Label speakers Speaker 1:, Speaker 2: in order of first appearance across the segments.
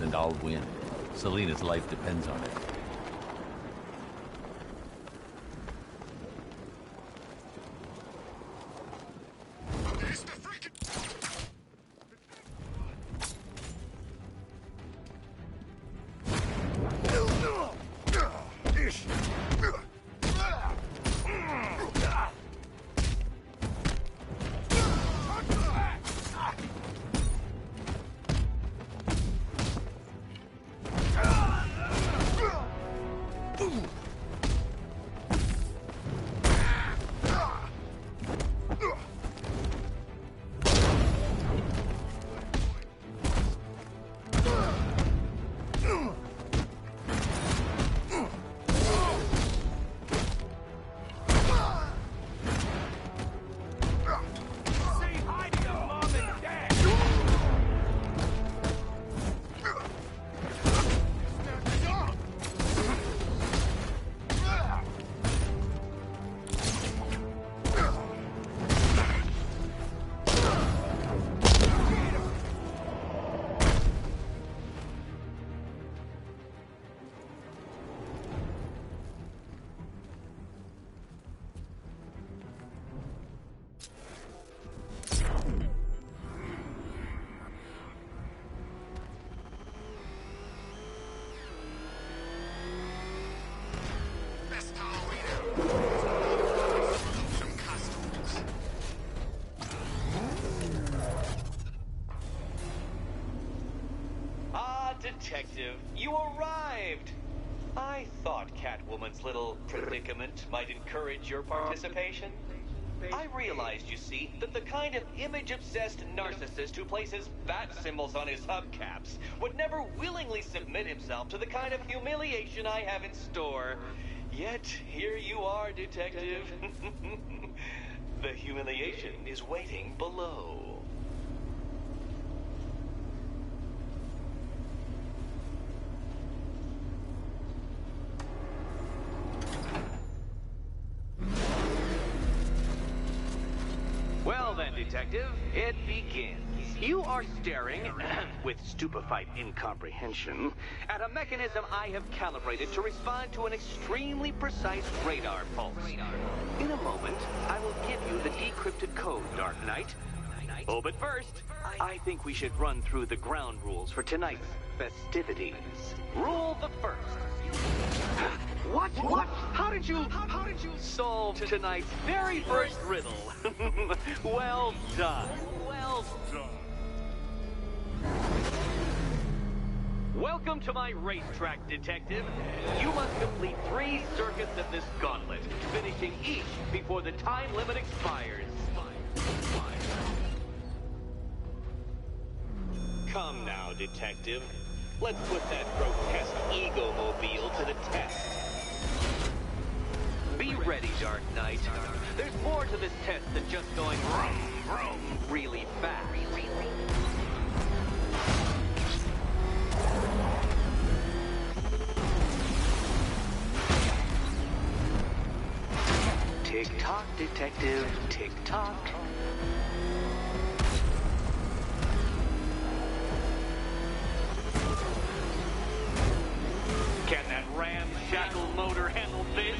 Speaker 1: and I'll win. Selena's life depends on it.
Speaker 2: Detective, you arrived! I thought Catwoman's little predicament might encourage your participation. I realized, you see, that the kind of image-obsessed narcissist who places bat symbols on his hubcaps would never willingly submit himself to the kind of humiliation I have in store. Yet, here you are, Detective. The humiliation is waiting below. Well then, Detective, it begins. You are staring, with stupefied incomprehension, at a mechanism I have calibrated to respond to an extremely precise radar pulse. In a moment, I will give you the decrypted code, Dark Knight. Oh, but first, I think we should run through the ground rules for tonight's festivities. Rule the first. What? How did you solve tonight's very first riddle? Well done. Well done. Welcome to my racetrack, Detective. You must complete 3 circuits of this gauntlet, finishing each before the time limit expires. Come now, Detective. Let's put that grotesque ego-mobile to the test. Be ready, Dark Knight. There's more to this test than just going vroom, vroom really fast. Tick-tock, Detective, tick-tock. Can that ramshackle motor handle this?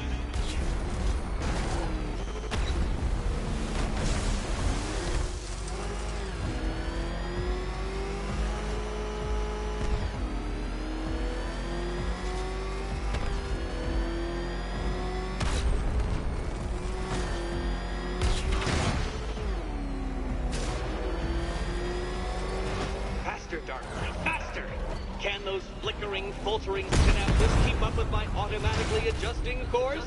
Speaker 2: Faster, Dark Knight, faster! Can those flickering, faltering synapses keep up with my automatically adjusting course?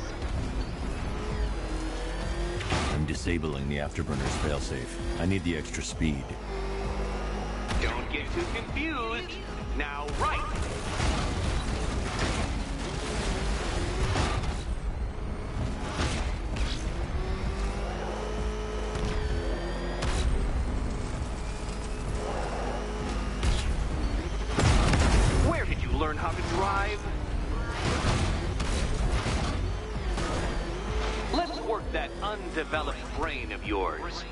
Speaker 1: I'm disabling the Afterburner's failsafe. I need the extra speed.
Speaker 2: Don't get too confused. Now, right! Where did you learn how to drive? Let's work that undeveloped brain of yours.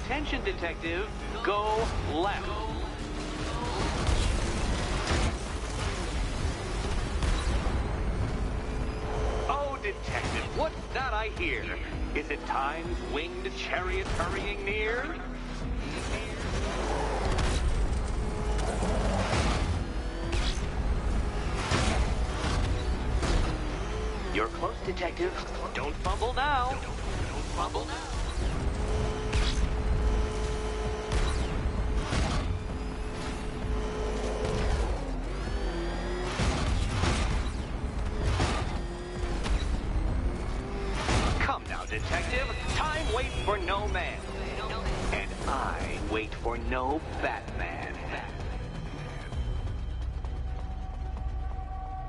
Speaker 2: Attention, detective. Go left. Oh, detective, what's that I hear? Is it time's winged chariot hurrying near? You're close, detective. Don't fumble now. Don't fumble now. Come now, detective. Time waits for no man. And I wait for no Batman.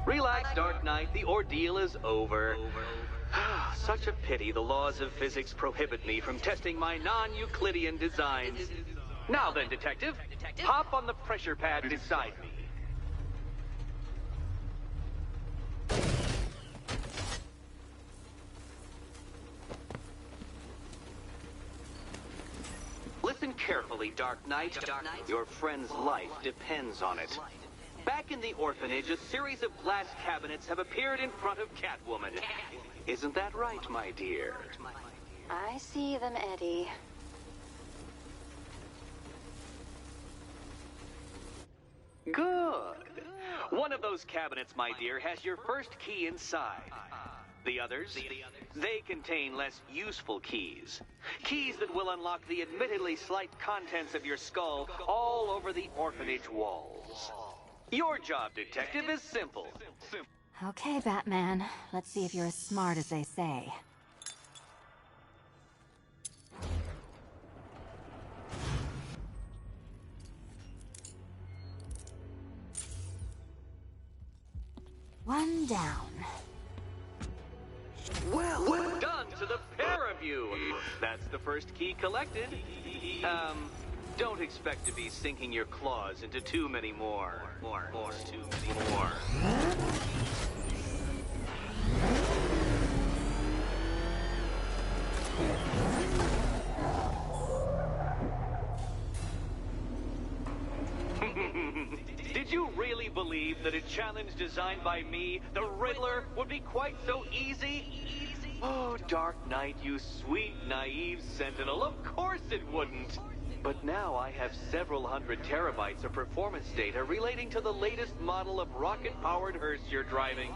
Speaker 2: Relax, Dark Knight. The ordeal is over. Such a pity the laws of physics prohibit me from testing my non-Euclidean designs. Now then, detective, hop on the pressure pad beside me. Listen carefully, Dark Knight. Your friend's life depends on it. Back in the orphanage, a series of glass cabinets have appeared in front of Catwoman. Isn't that right, my dear?
Speaker 3: I see them, Eddie.
Speaker 2: Good. One of those cabinets, my dear, has your first key inside. The others, they contain less useful keys. Keys that will unlock the admittedly slight contents of your skull all over the orphanage walls. Your job, detective, is simple.
Speaker 3: Okay, Batman. Let's see if you're as smart as they say. One down.
Speaker 2: Well done to the pair of you. That's the first key collected. Don't expect to be sinking your claws into too many more. Too many more. Did you really believe that a challenge designed by me, the Riddler, would be quite so easy? Oh, Dark Knight, you sweet, naive sentinel, of course it wouldn't. But now I have several hundred terabytes of performance data relating to the latest model of rocket-powered hearse you're driving.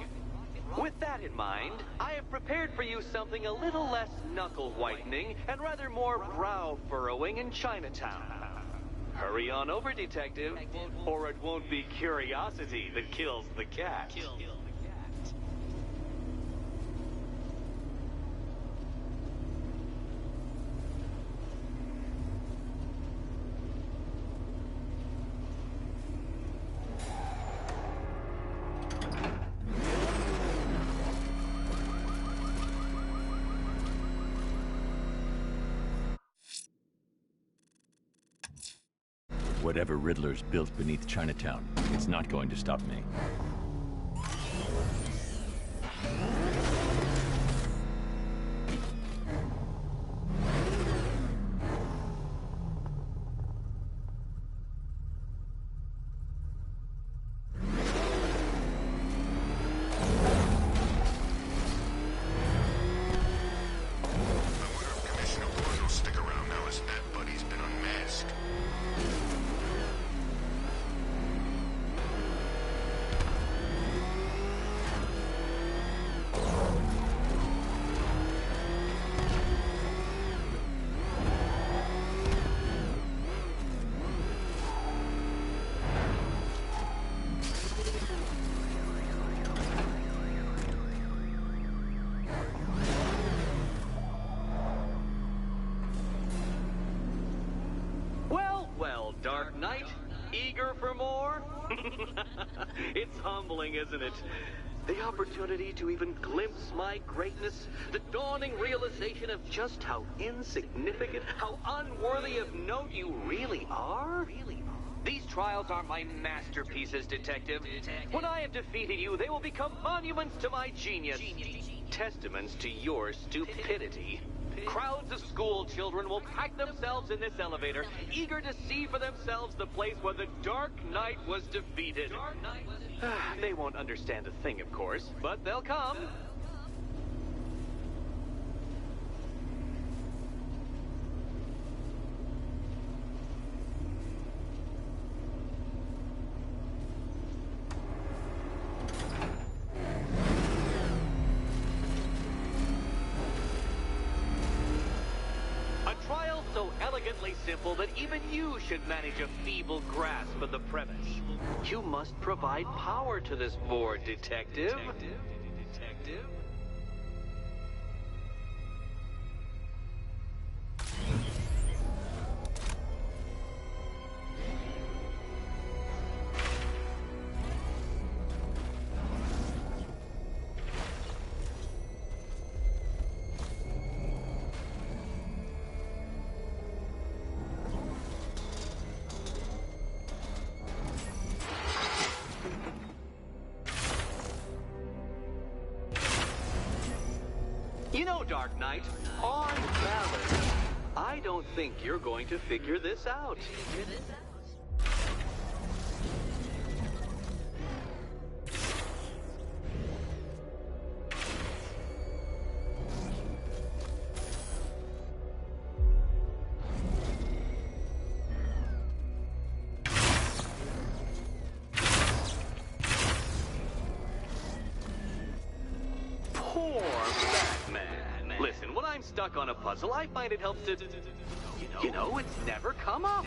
Speaker 2: With that in mind, I have prepared for you something a little less knuckle-whitening and rather more brow-furrowing in Chinatown. Hurry on over, detective, or it won't be curiosity that kills the cat.
Speaker 1: Whatever Riddler's built beneath Chinatown, it's not going to stop me.
Speaker 2: Well, Dark Knight, eager for more? It's humbling, isn't it? The opportunity to even glimpse my greatness, the dawning realization of just how insignificant, how unworthy of note you really are? These trials are my masterpieces, detective. When I have defeated you, they will become monuments to my genius. Testaments to your stupidity. crowds of school children will pack themselves in this elevator, eager to see for themselves the place where the Dark Knight was defeated. They won't understand a thing, of course, but they'll come. So elegantly simple that even you should manage a feeble grasp of the premise. You must provide power to this board, Detective. You know, Dark Knight, on balance, I don't think you're going to figure this out. Poor Batman. Listen, when I'm stuck on a puzzle, I find it helps to... You know, it's never come up.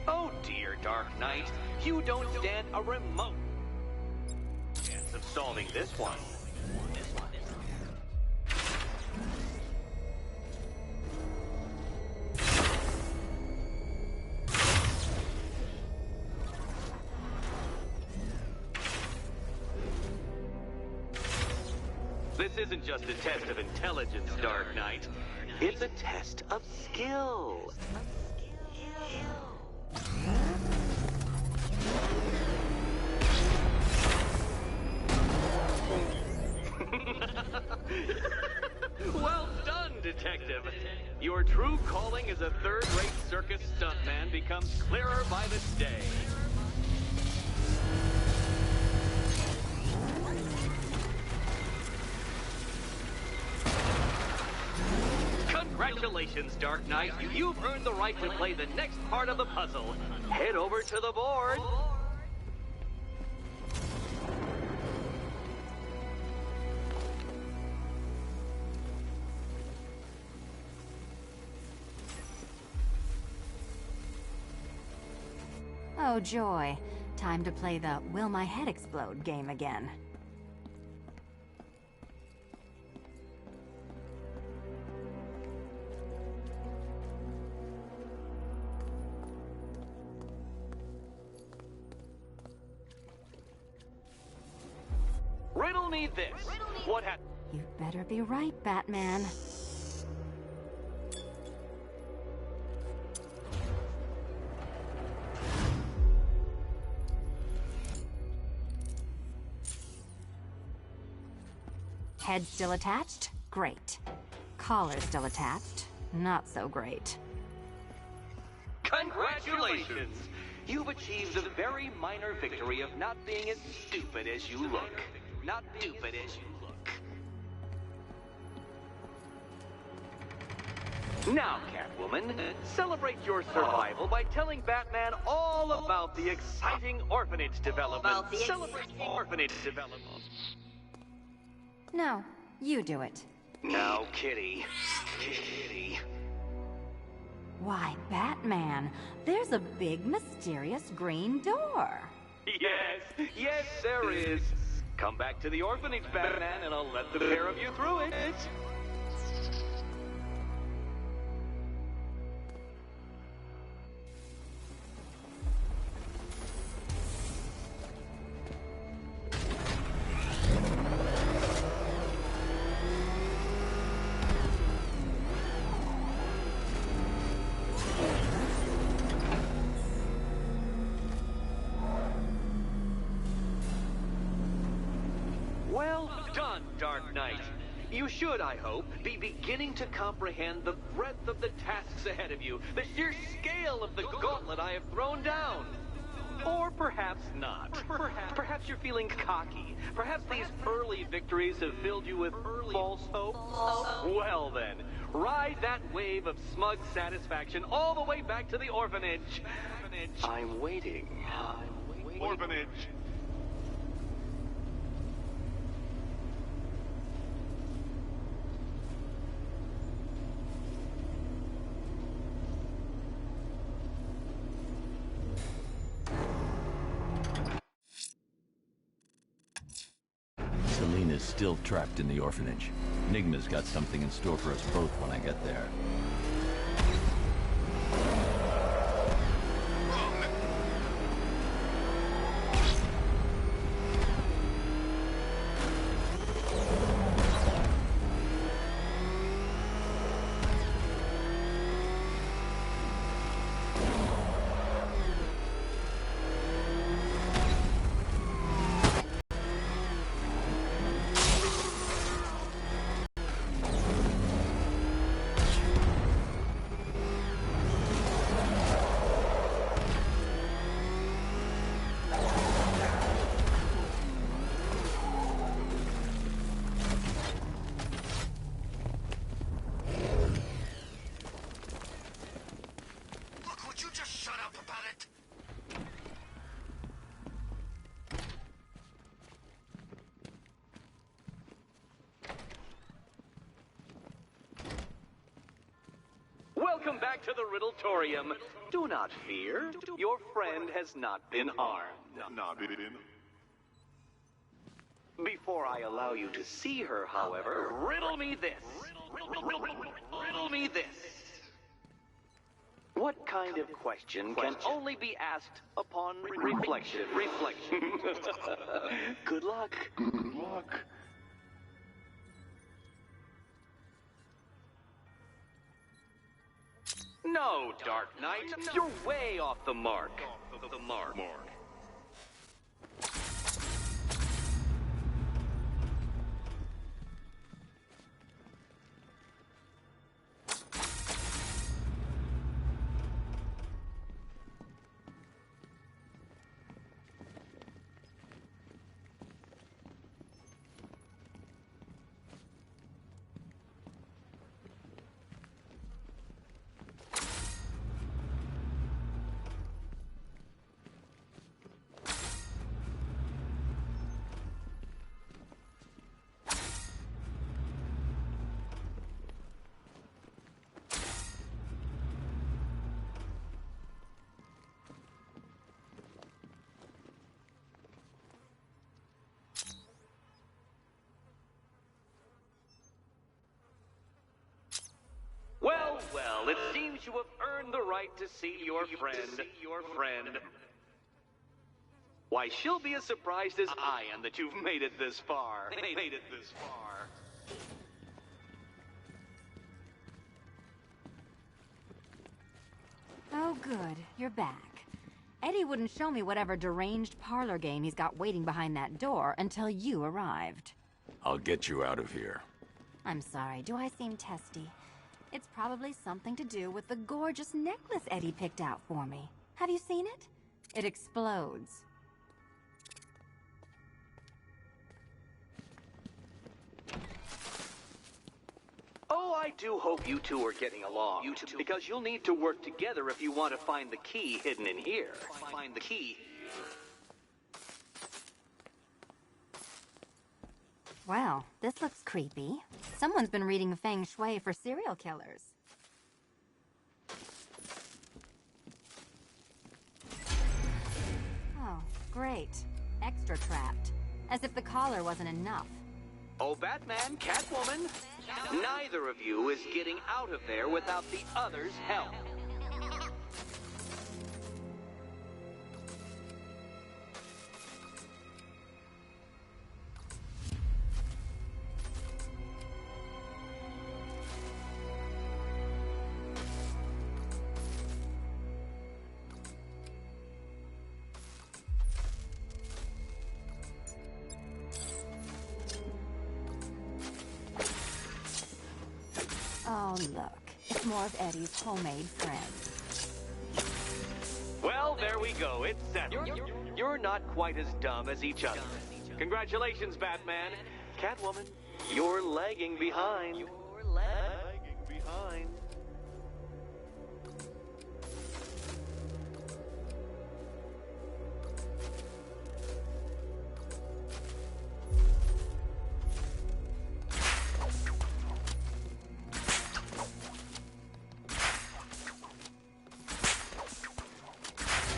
Speaker 2: Oh dear, Dark Knight. You don't stand a remote chance of solving this one. This isn't just a test of intelligence, Dark Knight. It's a test of skill. Well done, Detective. Your true calling as a third-rate circus stuntman becomes clearer by the day. Congratulations, Dark Knight. You've earned the right to play the next part of the puzzle. Head over to the board.
Speaker 3: Oh joy. Time to play the Will My Head Explode game again.
Speaker 2: Riddle me this. What happened?
Speaker 3: You better be right, Batman. Head still attached? Great. Collar still attached? Not so great.
Speaker 2: Congratulations! You've achieved the very minor victory of not being as stupid as you look. Not stupid as you look. Now, Catwoman, celebrate your survival by telling Batman all about the exciting orphanage development. Celebrate orphanage development.
Speaker 3: No, you do it.
Speaker 2: Now, Kitty. Kitty.
Speaker 3: Why, Batman, there's a big mysterious green door.
Speaker 2: Yes, there is. Come back to the orphanage, Batman, and I'll let the pair of you through it. Well done, Dark Knight. You should, I hope, be beginning to comprehend the breadth of the tasks ahead of you, the sheer scale of the gauntlet I have thrown down. Or perhaps not. Perhaps you're feeling cocky. Perhaps these early victories have filled you with false hope. Well then, ride that wave of smug satisfaction all the way back to the orphanage. I'm waiting.
Speaker 4: Orphanage.
Speaker 1: Selena's still trapped in the orphanage. Enigma's got something in store for us both when I get there.
Speaker 2: Welcome back to the Riddletorium. Do not fear. Your friend has not been harmed.
Speaker 4: Not been.
Speaker 2: Before I allow you to see her, however, riddle me this. Riddle me this. What kind of question can only be asked upon reflection? Good luck.
Speaker 4: Good luck.
Speaker 2: No, Dark Knight, you're way off the mark. Well, it seems you have earned the right to see your friend. Why, she'll be as surprised as I am that you've made it this far.
Speaker 3: Oh, good. You're back. Eddie wouldn't show me whatever deranged parlor game he's got waiting behind that door until you arrived.
Speaker 1: I'll get you out of here.
Speaker 3: I'm sorry, do I seem testy? It's probably something to do with the gorgeous necklace Eddie picked out for me. Have you seen it? It explodes.
Speaker 2: Oh, I do hope you two are getting along. Because you'll need to work together if you want to find the key hidden in here. Find the key.
Speaker 3: Well, this looks creepy. Someone's been reading feng shui for serial killers. Oh, great. Extra trapped. As if the collar wasn't enough.
Speaker 2: Oh, Batman, Catwoman, neither of you is getting out of there without the other's help.
Speaker 3: Oh, look. It's more of Eddie's homemade friends.
Speaker 2: Well, there we go. It's settled. You're not quite as dumb as each other. Congratulations, Batman. Catwoman, you're lagging behind. You're lagging behind.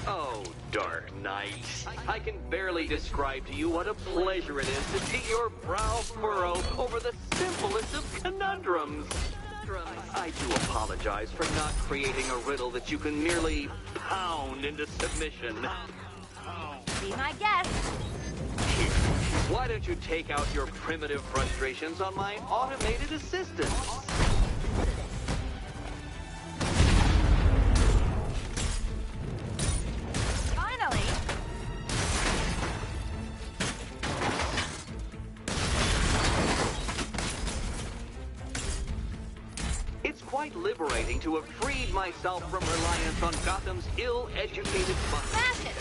Speaker 2: Oh, Dark Knight. I can barely describe to you what a pleasure it is to see your brow furrow over the simplest of conundrums. I do apologize for not creating a riddle that you can merely pound into submission.
Speaker 3: Be my guest.
Speaker 2: Why don't you take out your primitive frustrations on my automated assistant?
Speaker 3: Finally.
Speaker 2: It's quite liberating to have freed myself from reliance on Gotham's ill-educated mind.
Speaker 3: Smash it.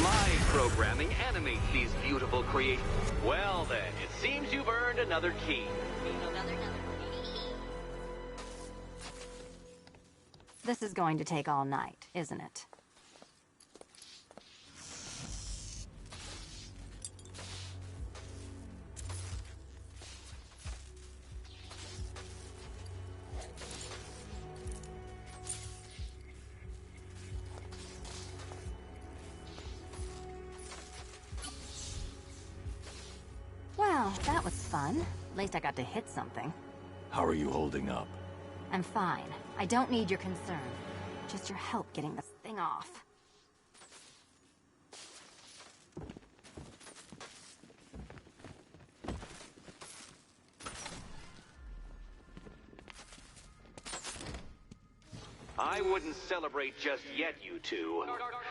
Speaker 2: My programming animates these beautiful creations. Well then, it seems you've earned another key.
Speaker 3: This is going to take all night, isn't it? Well, that was fun. At least I got to hit something.
Speaker 1: How are you holding up?
Speaker 3: I'm fine. I don't need your concern. Just your help getting this thing off.
Speaker 2: I wouldn't celebrate just yet, you two.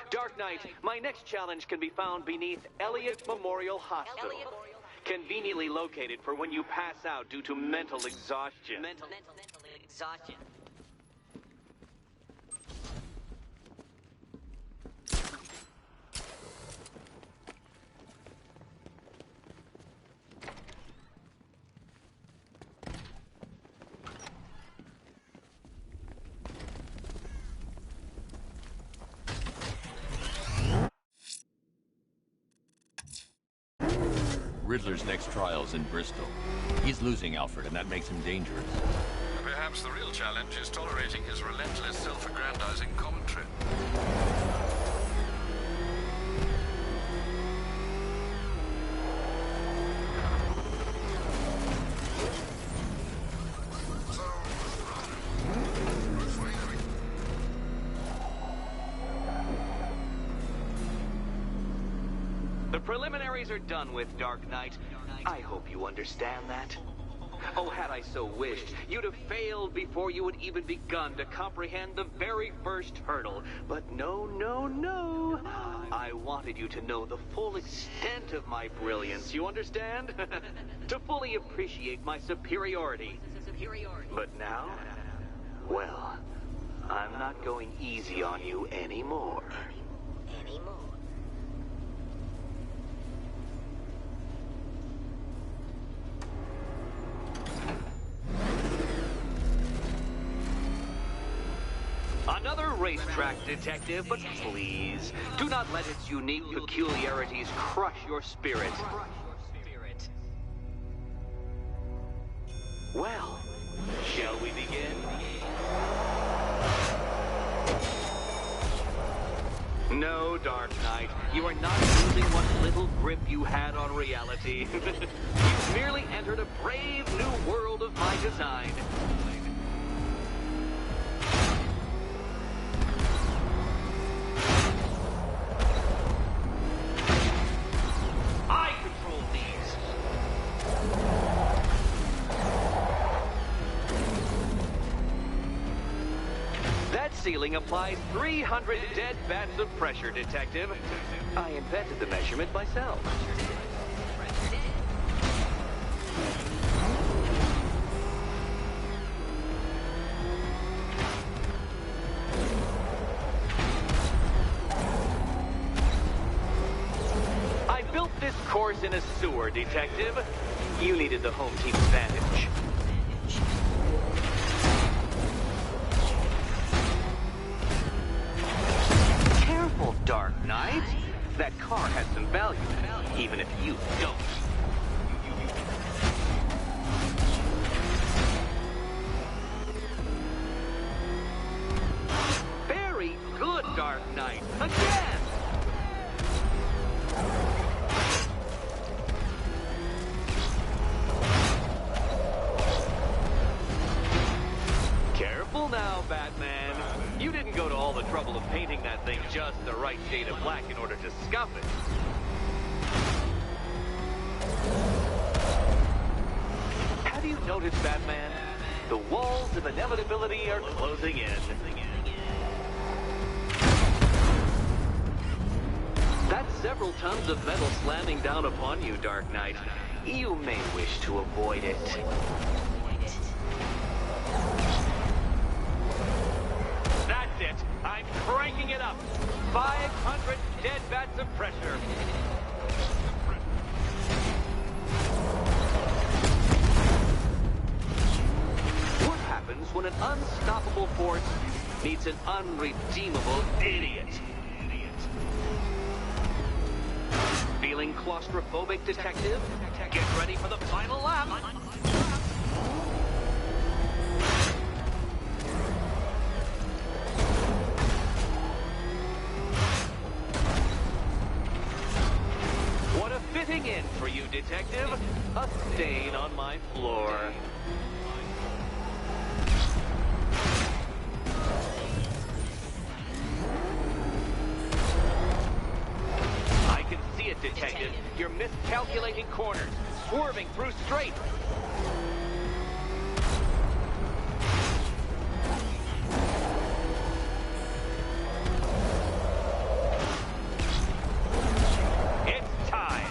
Speaker 2: Dark Knight, my next challenge can be found beneath Elliott Memorial Hospital. Conveniently located for when you pass out due to mental exhaustion.
Speaker 5: Mental exhaustion.
Speaker 1: Riddler's next trial's in Bristol. He's losing Alfred, and that makes him dangerous.
Speaker 6: Perhaps the real challenge is tolerating his relentless self-aggrandizing commentary.
Speaker 2: The preliminaries are done with, Dark Knight. I hope you understand that. Oh, had I so wished, you'd have failed before you had even begun to comprehend the very first hurdle. But no, no, no. I wanted you to know the full extent of my brilliance, you understand? To fully appreciate my superiority. But now, well, I'm not going easy on you anymore. Another racetrack detective, but please, do not let its unique peculiarities crush your spirit. Well, shall we begin? No, Dark Knight, you are not losing what little grip you had on reality. You've merely entered a brave new world of my design. ceiling applies 300 dead bats of pressure, Detective. I invented the measurement myself. I built this course in a sewer, Detective. You needed the home team advantage. Careful, Dark Knight. That car has some value, even if you don't. Very good, Dark Knight. Again! Careful now, Batman. You didn't go to all the trouble of painting that thing just the right shade of black in order to scuff it. Have you noticed, Batman? The walls of inevitability are closing in. That's several tons of metal slamming down upon you, Dark Knight. You may wish to avoid it. That's it. I'm cranking it up. 500 dead bats of pressure. What happens when an unstoppable force meets an unredeemable idiot? Feeling claustrophobic, Detective? Get ready for the final lap. What a fitting end for you, Detective. A stain on my floor. I can see it, Detective. You're miscalculating corners, swerving through straight. It's time.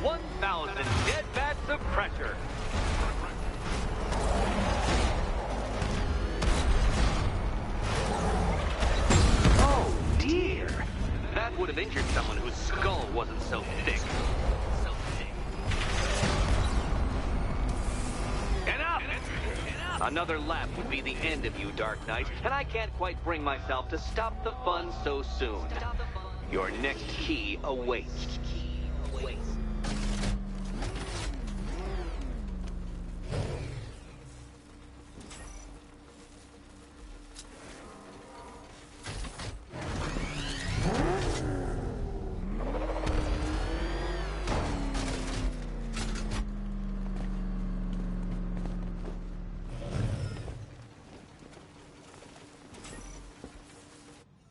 Speaker 2: 1,000 dead bats of pressure. Oh, dear. That would have injured someone whose skull wasn't so thick. Enough! Another lap would be the end of you, Dark Knight, and I can't quite bring myself to stop the fun so soon. Your next key awaits.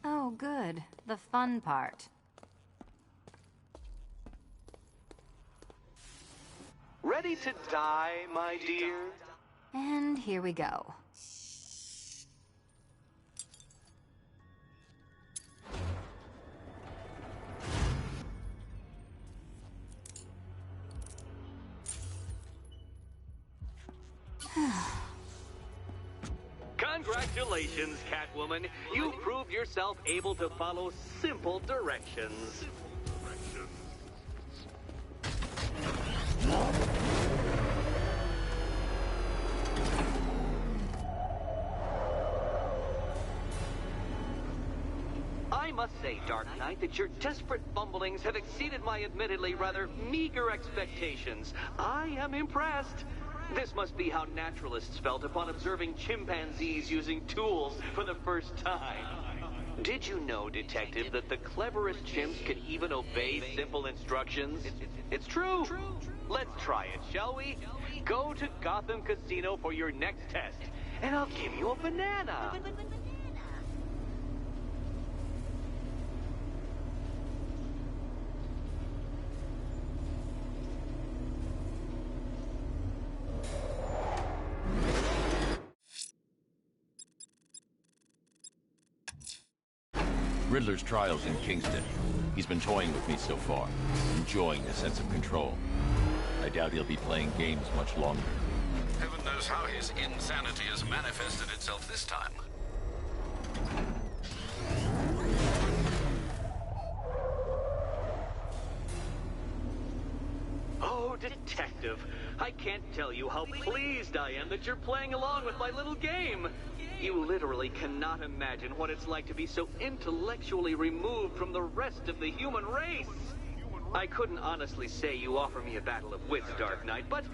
Speaker 3: Oh, good. The fun part.
Speaker 2: Ready to die, my dear?
Speaker 3: And here we go.
Speaker 2: Congratulations, Catwoman. You proved yourself able to follow simple directions. I must say, Dark Knight, that your desperate fumblings have exceeded my admittedly rather meager expectations. I am impressed. This must be how naturalists felt upon observing chimpanzees using tools for the first time. Did you know, Detective, that the cleverest chimps can even obey simple instructions? It's true. Let's try it, shall we? Go to Gotham Casino for your next test, and I'll give you a banana.
Speaker 1: Riddler's trial's in Kingston. He's been toying with me so far, enjoying the sense of control. I doubt he'll be playing games much longer.
Speaker 6: Heaven knows how his insanity has manifested itself this time.
Speaker 2: Oh, Detective, I can't tell you how pleased I am that you're playing along with my little game. You literally cannot imagine what it's like to be so intellectually removed from the rest of the human race. I couldn't honestly say you offer me a battle of wits, Dark Knight, but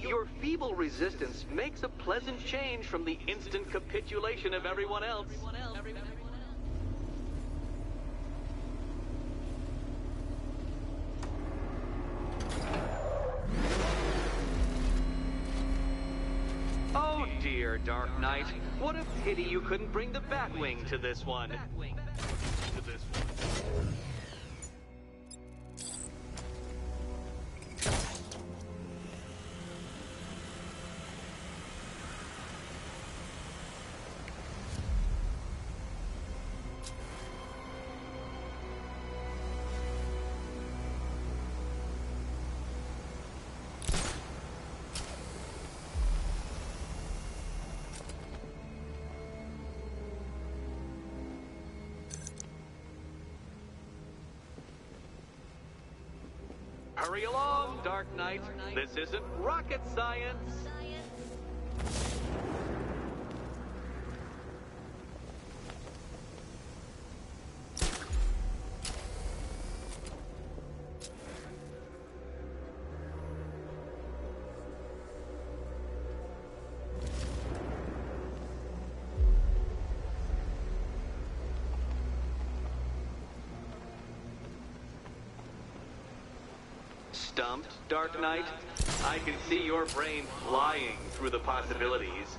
Speaker 2: your feeble resistance makes a pleasant change from the instant capitulation of everyone else. Oh dear, Dark Knight. What a pity you couldn't bring the Batwing to this one. Hurry along, Dark Knight. This isn't rocket science. Stumped, Dark Knight? I can see your brain flying through the possibilities.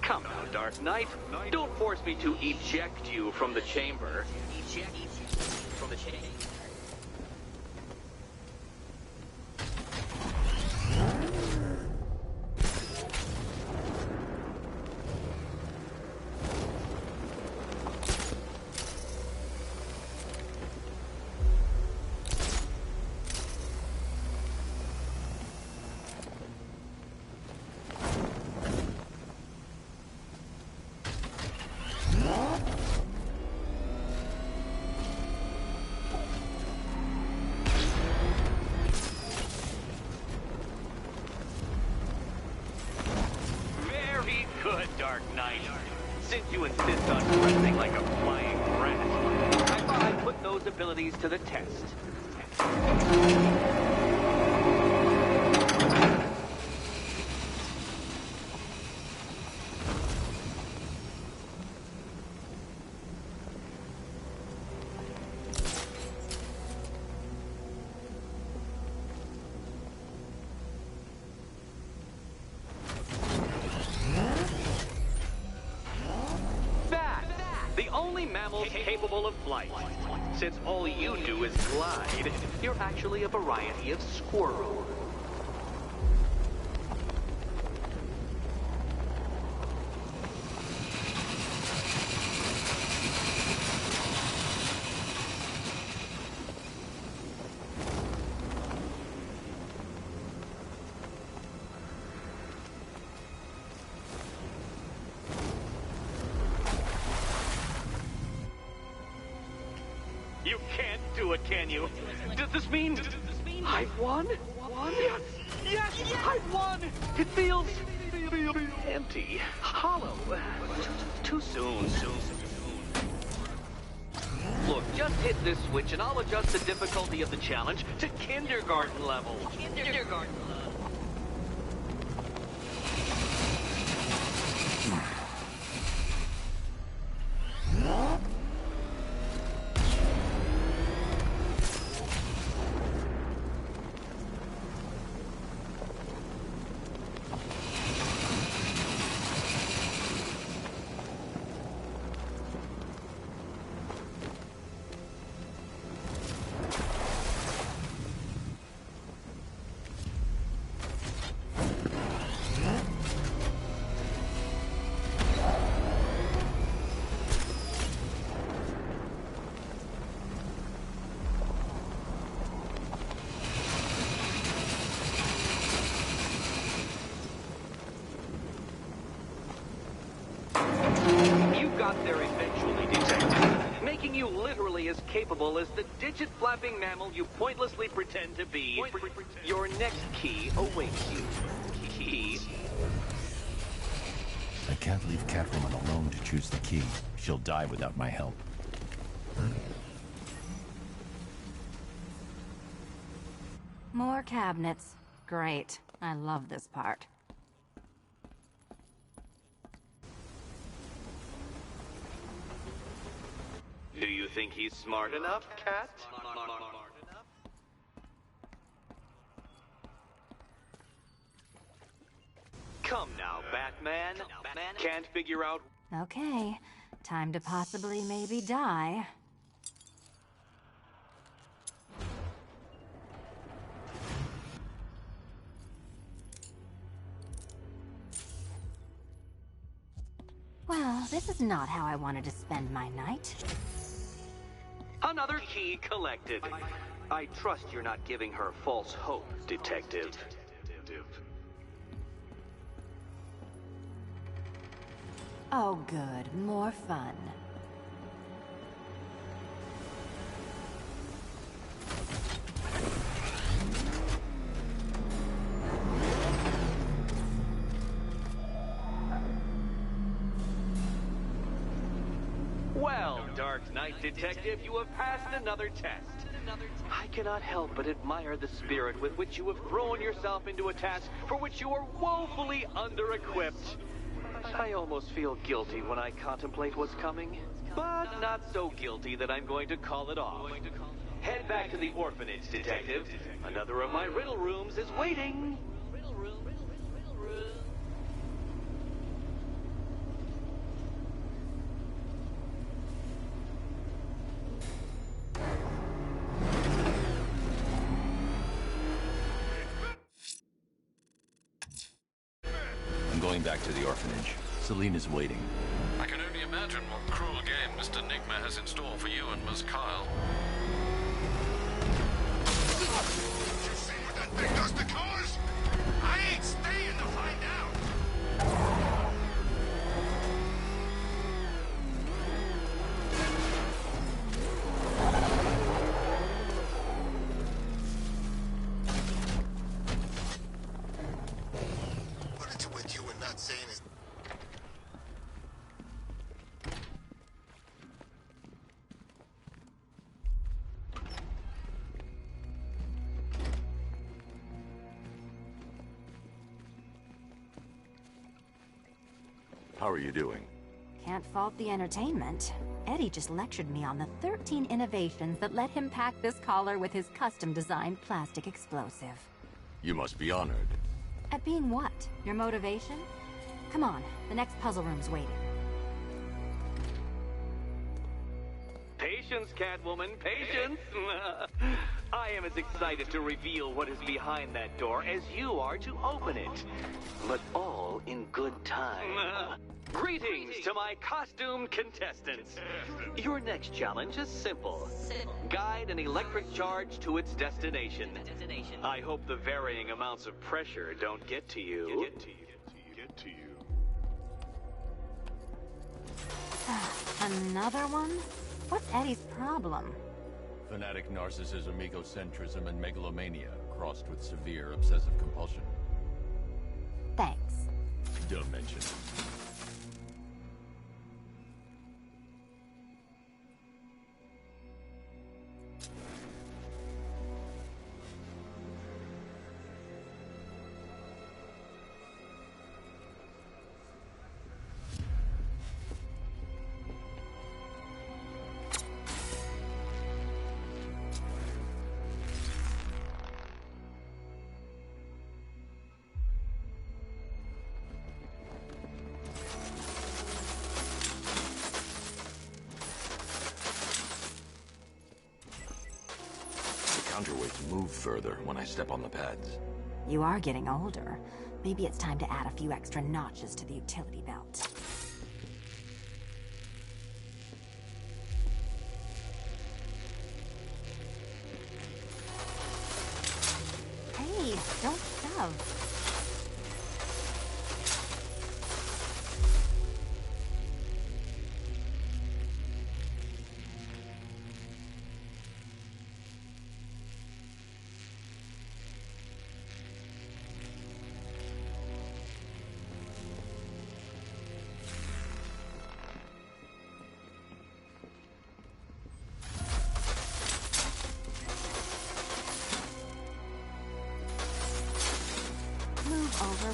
Speaker 2: Come now, Dark Knight. Don't force me to eject you from the chamber.
Speaker 5: Eject from the chamber.
Speaker 2: Good, Dark Knight. Since you insist on dressing like a flying rat, I thought I'd put those abilities to the test. The only mammal capable of flight. Since all you do is glide, you're actually a variety of squirrel. You can't do it, can you? Does this mean I've won? Yes! Yes! I've won! It feels empty, hollow. Too soon. Look, just hit this switch and I'll adjust the difficulty of the challenge to kindergarten level.
Speaker 5: Kindergarten level.
Speaker 2: making you literally as capable as the digit-flapping mammal you pointlessly pretend to be. Your next key awaits you. Key.
Speaker 1: I can't leave Catwoman alone to choose the key. She'll die without my help.
Speaker 3: More cabinets. Great. I love this part.
Speaker 2: Do you think he's smart enough, Cat? Come now, Batman. Can't figure out...
Speaker 3: Okay. Time to possibly maybe die. Well, this is not how I wanted to spend my night.
Speaker 2: Another key collected. I trust you're not giving her false hope, Detective.
Speaker 3: Oh, good. More fun.
Speaker 2: Well, Dark Knight Detective, you have passed another test. I cannot help but admire the spirit with which you have thrown yourself into a task for which you are woefully under-equipped. I almost feel guilty when I contemplate what's coming, but not so guilty that I'm going to call it off. Head back to the orphanage, Detective. Another of my riddle rooms is waiting.
Speaker 1: I'm going back to the orphanage. Celine is waiting.
Speaker 6: I can only imagine what cruel game Mr. Nigma has in store for you and Ms. Kyle.
Speaker 4: Did you see what that thing does to cars? I ain't staying to find out. What is it with you and not saying it?
Speaker 1: How are you doing?
Speaker 3: Can't fault the entertainment. Eddie just lectured me on the 13 innovations that let him pack this collar with his custom-designed plastic explosive.
Speaker 1: You must be honored.
Speaker 3: At being what? Your motivation? Come on, the next puzzle room's waiting.
Speaker 2: Patience, Catwoman, patience! I am as excited to reveal what is behind that door as you are to open it. But all in good time. Greetings to my costumed contestants. Your next challenge is simple. Guide an electric charge to its destination. I hope the varying amounts of pressure don't get to you.
Speaker 4: Get to you.
Speaker 3: Another one? What's Eddie's problem?
Speaker 1: Fanatic narcissism, egocentrism, and megalomania, crossed with severe obsessive compulsion.
Speaker 3: Thanks.
Speaker 1: Don't mention it. Counterweights move further when I step on the pads.
Speaker 3: You are getting older. Maybe it's time to add a few extra notches to the utility belt. Hey, don't shove.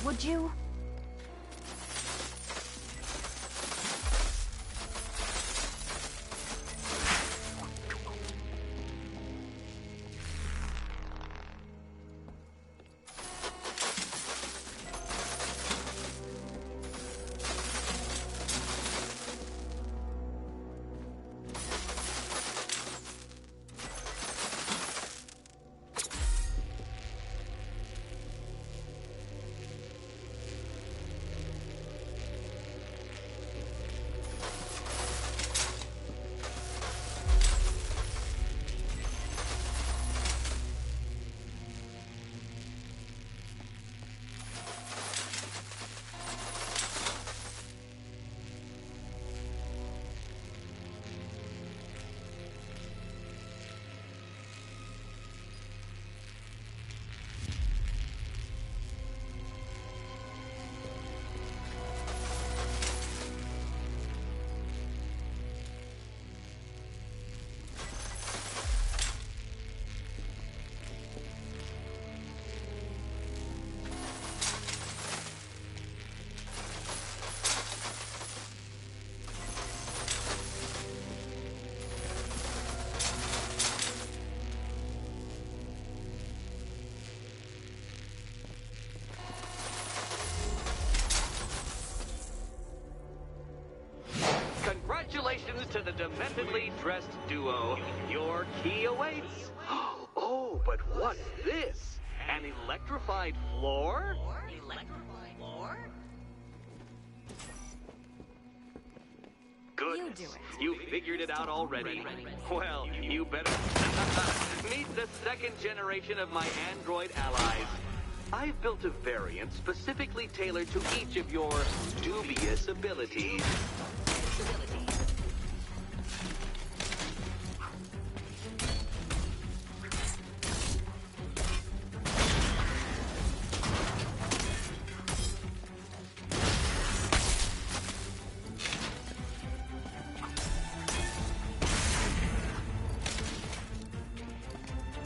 Speaker 3: would you?
Speaker 2: Congratulations to the dementedly dressed duo. Your key awaits. Oh, but what's this? An electrified floor?
Speaker 5: Electrified floor?
Speaker 2: Goodness.
Speaker 3: You do it.
Speaker 2: You figured it out already. Well, you better meet the second generation of my android allies. I've built a variant specifically tailored to each of your dubious abilities.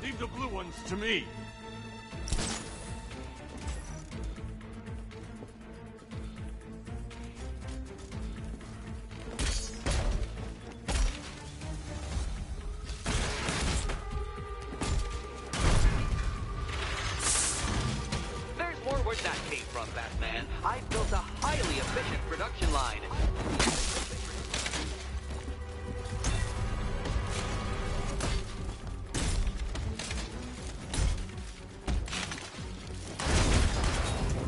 Speaker 1: Leave the blue ones to me.
Speaker 2: There's more where that came from, Batman. I've built a highly efficient production line.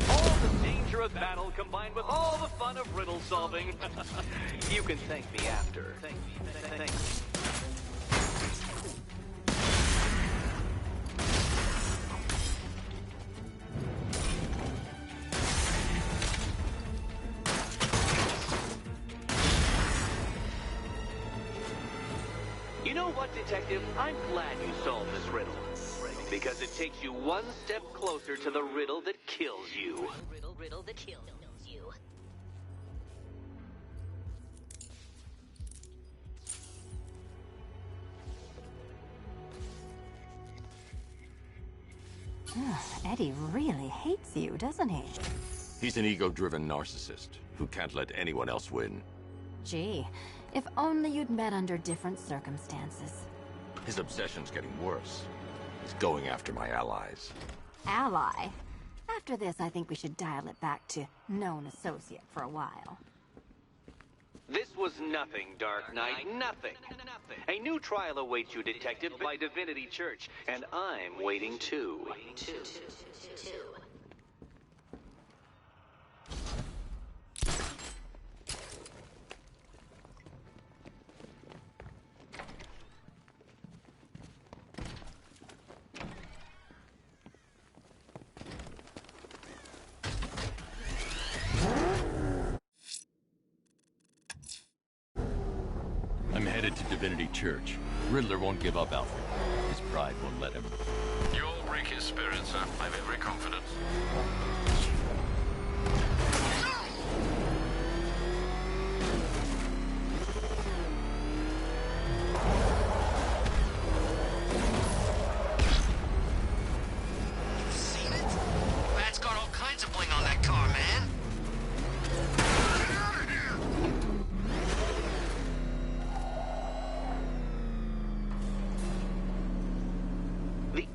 Speaker 2: All the danger of battle combined with all the fun of riddle solving. You can thank me after. Thank me. You know what, Detective? I'm glad you solved this riddle. Because it takes you one step closer to the riddle that kills you.
Speaker 5: Riddle that kills you.
Speaker 3: Eddie really hates you, doesn't he?
Speaker 1: He's an ego-driven narcissist who can't let anyone else win.
Speaker 3: Gee, if only you'd met under different circumstances.
Speaker 1: His obsession's getting worse. He's going after my allies.
Speaker 3: Ally? After this, I think we should dial it back to known associate for a while.
Speaker 2: This was nothing, Dark Knight, nothing. A new trial awaits you, Detective, by Divinity Church, and I'm waiting too.
Speaker 1: I'm headed to Divinity Church. Riddler won't give up, Alfred. His pride won't let him.
Speaker 6: You'll break his spirit, sir. I've every confidence.
Speaker 4: Seen it? Bat's got all kinds of bling on that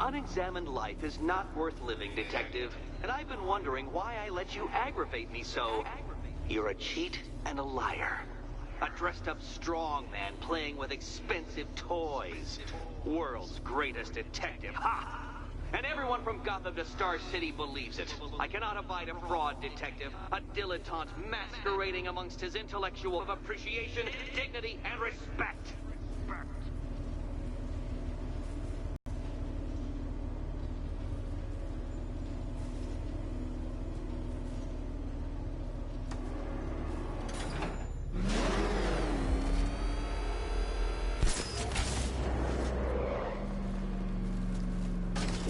Speaker 2: unexamined life is not worth living, Detective. And I've been wondering why I let you aggravate me so. You're a cheat and a liar. A dressed-up strongman playing with expensive toys. World's greatest detective. Ha! And everyone from Gotham to Star City believes it. I cannot abide a fraud, Detective. A dilettante masquerading amongst his intellectual appreciation, dignity, and respect.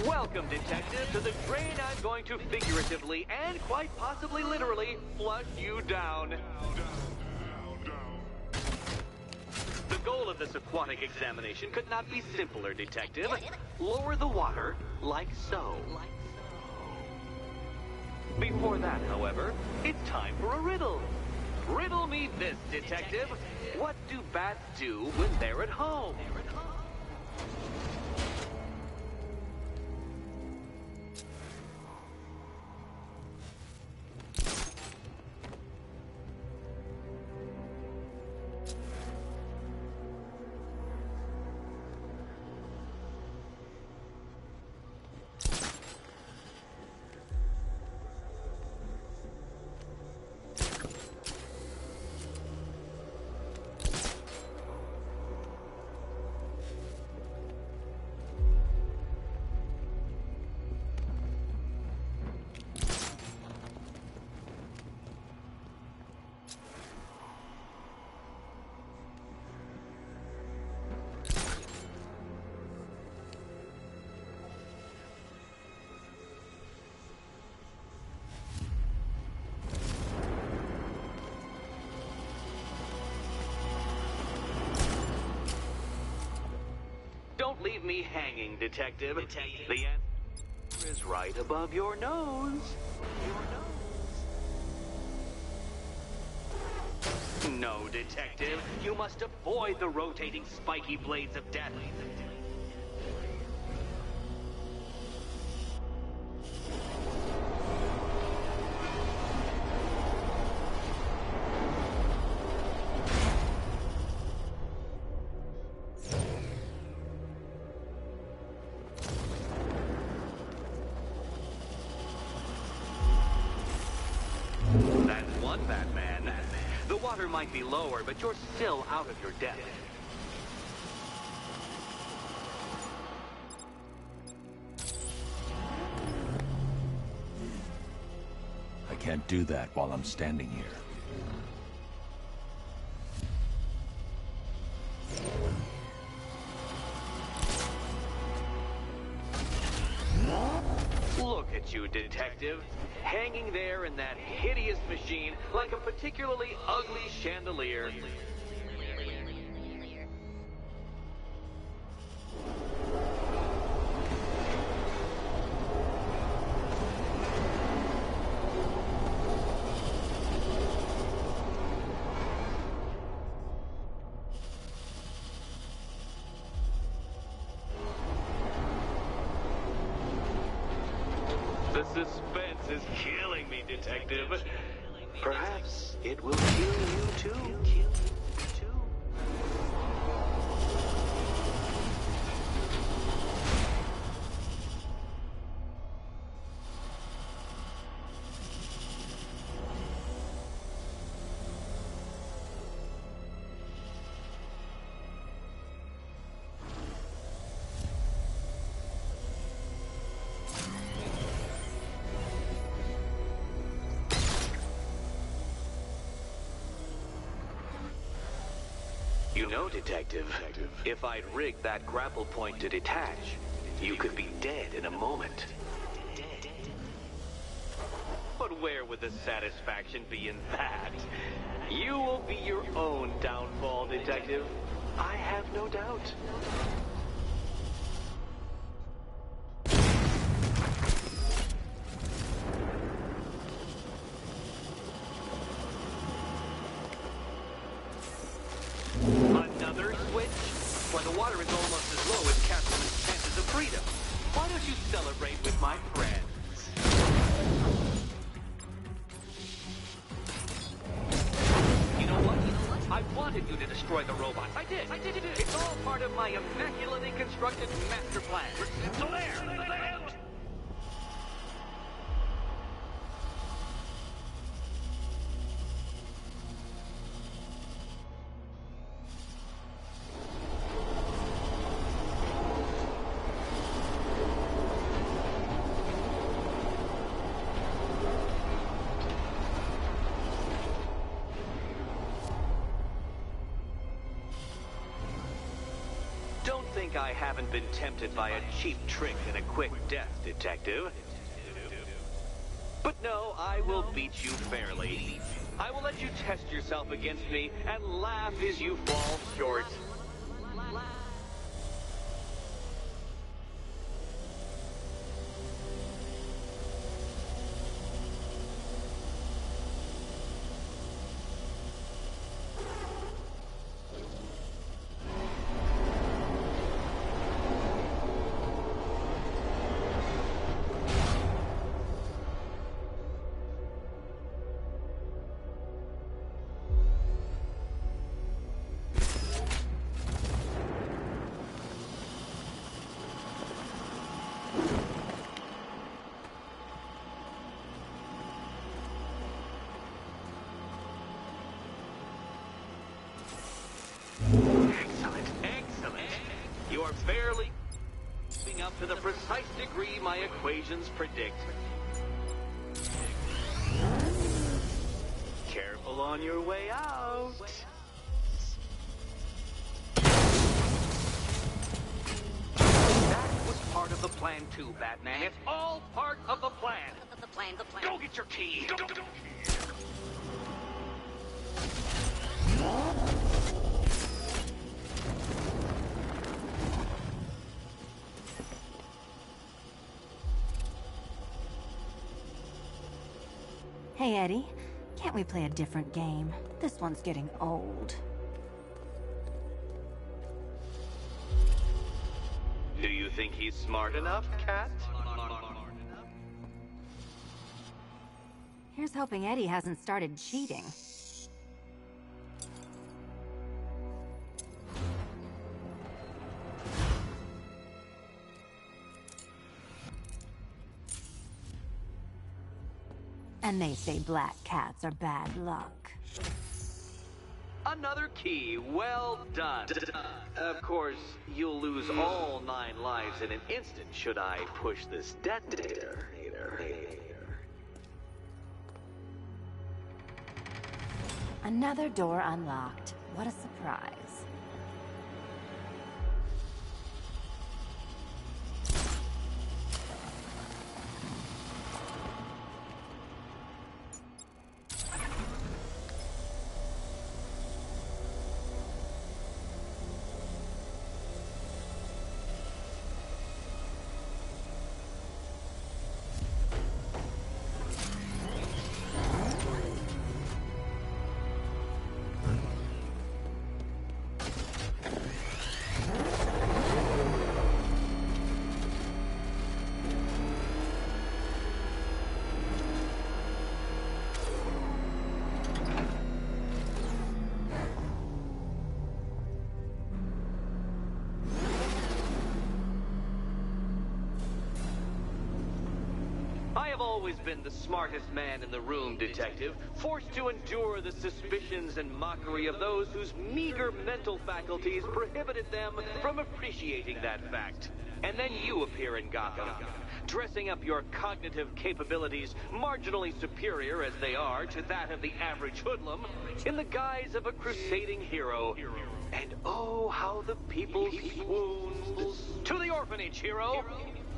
Speaker 2: Welcome, Detective, to the drain I'm going to figuratively and quite possibly literally flush you down. The goal of this aquatic examination could not be simpler, Detective. Lower the water like so. Before that, however, it's time for a riddle. Riddle me this, Detective. What do bats do when they're at home? Don't leave me hanging, Detective. The answer is right above your nose. No, Detective. You must avoid the rotating spiky blades of death. Batman. The water might be lower, but you're still out of your depth.
Speaker 1: I can't do that while I'm standing here.
Speaker 2: Look at you, Detective. Hanging there in that hideous machine like a particularly ugly chandelier. The suspense is killing me, Detective. Perhaps it will kill you too. You know, Detective, if I'd rigged that grapple point to detach, you could be dead in a moment. But where would the satisfaction be in that? You will be your own downfall, Detective. I have no doubt. Another switch? When the water is almost as low as Catwoman's chances of freedom. constructed master plan. So there! Don't think I haven't been tempted by a cheap trick and a quick death, Detective. But no, I will beat you fairly. I will let you test yourself against me and laugh as you fall short. Excellent. You are fairly living up to the precise degree my equations predict. Careful on your way out. That was part of the plan too, Batman. It's all part of the plan.
Speaker 5: The plan.
Speaker 2: Go get your key. Go.
Speaker 3: Hey, Eddie. Can't we play a different game? This one's getting old.
Speaker 2: Do you think he's smart enough, Cat?
Speaker 3: Here's hoping Eddie hasn't started cheating. And they say black cats are bad luck.
Speaker 2: Another key. Well done. Of course, you'll lose all 9 lives in an instant should I push this detonator.
Speaker 3: Another door unlocked. What a surprise.
Speaker 2: I have always been the smartest man in the room, Detective, forced to endure the suspicions and mockery of those whose meager mental faculties prohibited them from appreciating that fact. And then you appear in Gotham, dressing up your cognitive capabilities, marginally superior as they are to that of the average hoodlum, in the guise of a crusading hero. And oh, how the people swooned. To the orphanage, hero!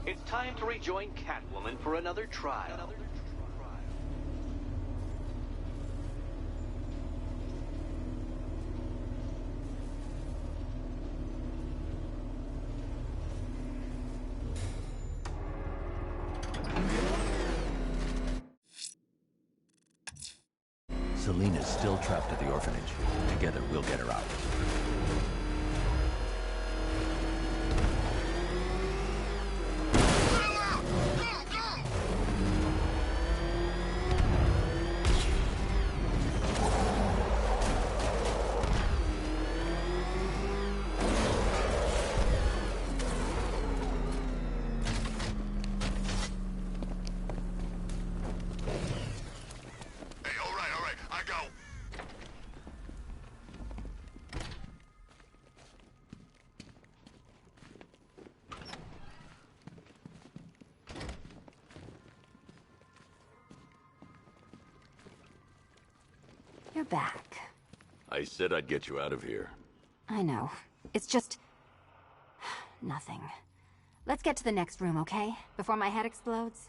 Speaker 2: It's time to rejoin Catwoman for another trial.
Speaker 1: Selina's still trapped at the orphanage. Together, we'll get her out.
Speaker 3: you're back.
Speaker 1: I said I'd get you out of here.
Speaker 3: I know. It's just... nothing. Let's get to the next room, okay? Before my head explodes.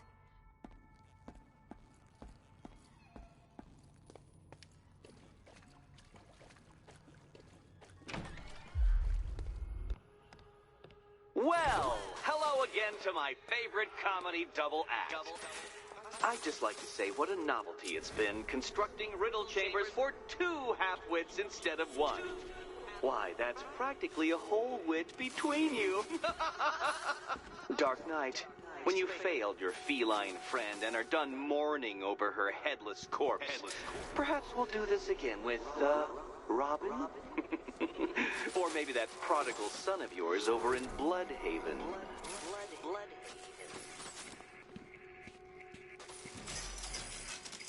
Speaker 2: Well, hello again to my favorite comedy double act. I'd just like to say what a novelty it's been constructing riddle chambers for 2 half-wits instead of 1. Why, that's practically a whole wit between you. Dark Knight, when you failed your feline friend and are done mourning over her headless corpse, perhaps we'll do this again with, Robin? Or maybe that prodigal son of yours over in Bloodhaven.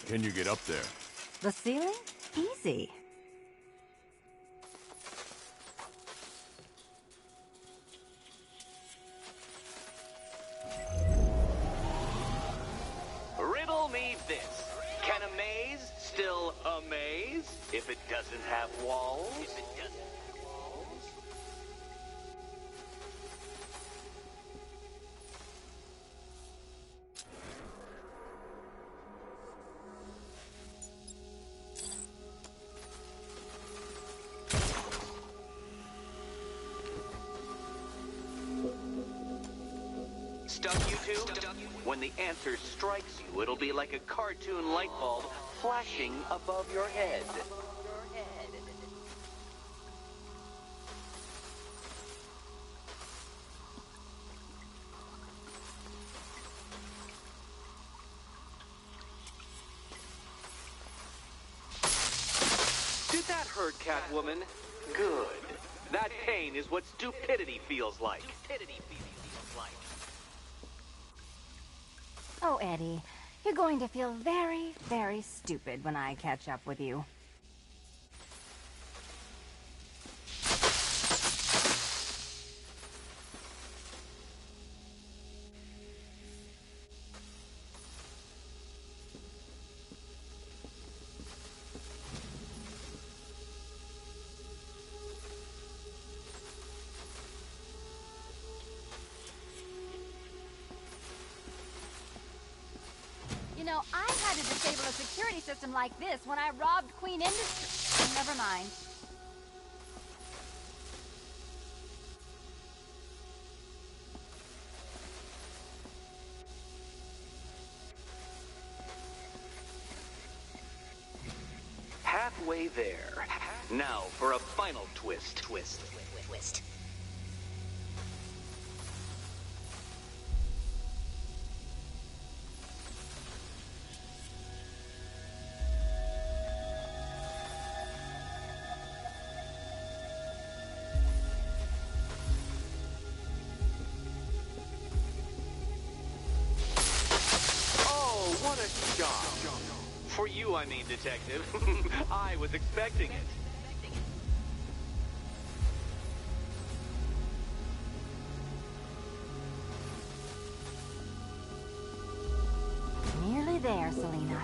Speaker 1: Can you get up there?
Speaker 3: The ceiling? Easy.
Speaker 2: Riddle me this. Can a maze still amaze if it doesn't have walls? Stuck, you two? When the answer strikes you, it'll be like a cartoon light bulb flashing above your head. Did that hurt, Catwoman? Good. That pain is what stupidity feels like.
Speaker 3: Oh, Eddie, you're going to feel very, very stupid when I catch up with you. You know, I had to disable a security system like this when I robbed Queen Industries. Never mind.
Speaker 2: Halfway there. Now for a final twist. Twist. Oh, what a shock. For you, I mean, Detective. I was expecting it.
Speaker 3: Nearly there, Selena.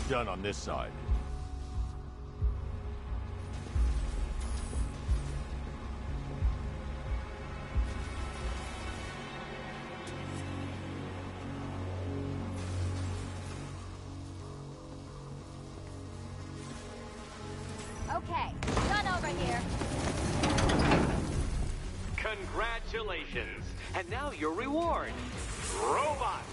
Speaker 1: Done on this side.
Speaker 3: Okay, done over here.
Speaker 2: Congratulations. And now your reward. Robot.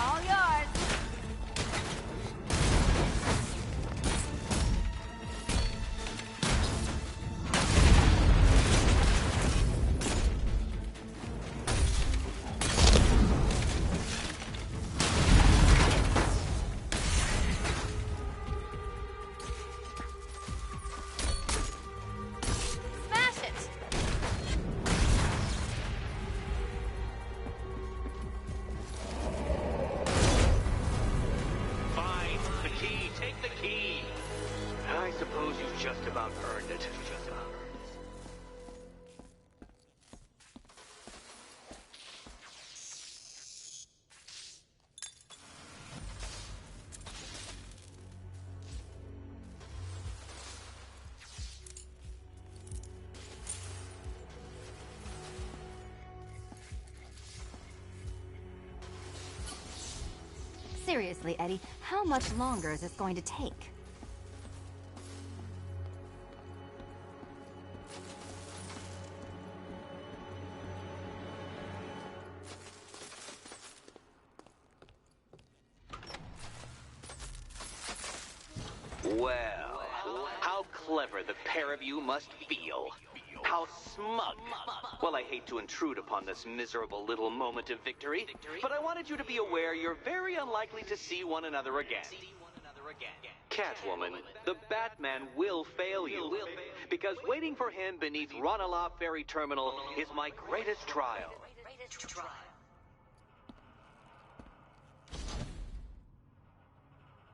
Speaker 3: All yours.
Speaker 2: just about earned it.
Speaker 3: Seriously, Eddie, how much longer is this going to take?
Speaker 2: Well, how clever the pair of you must feel. How smug. Well, I hate to intrude upon this miserable little moment of victory, but I wanted you to be aware you're very unlikely to see one another again. Catwoman, the Batman will fail you, because waiting for him beneath Ranelagh Ferry Terminal is my greatest trial.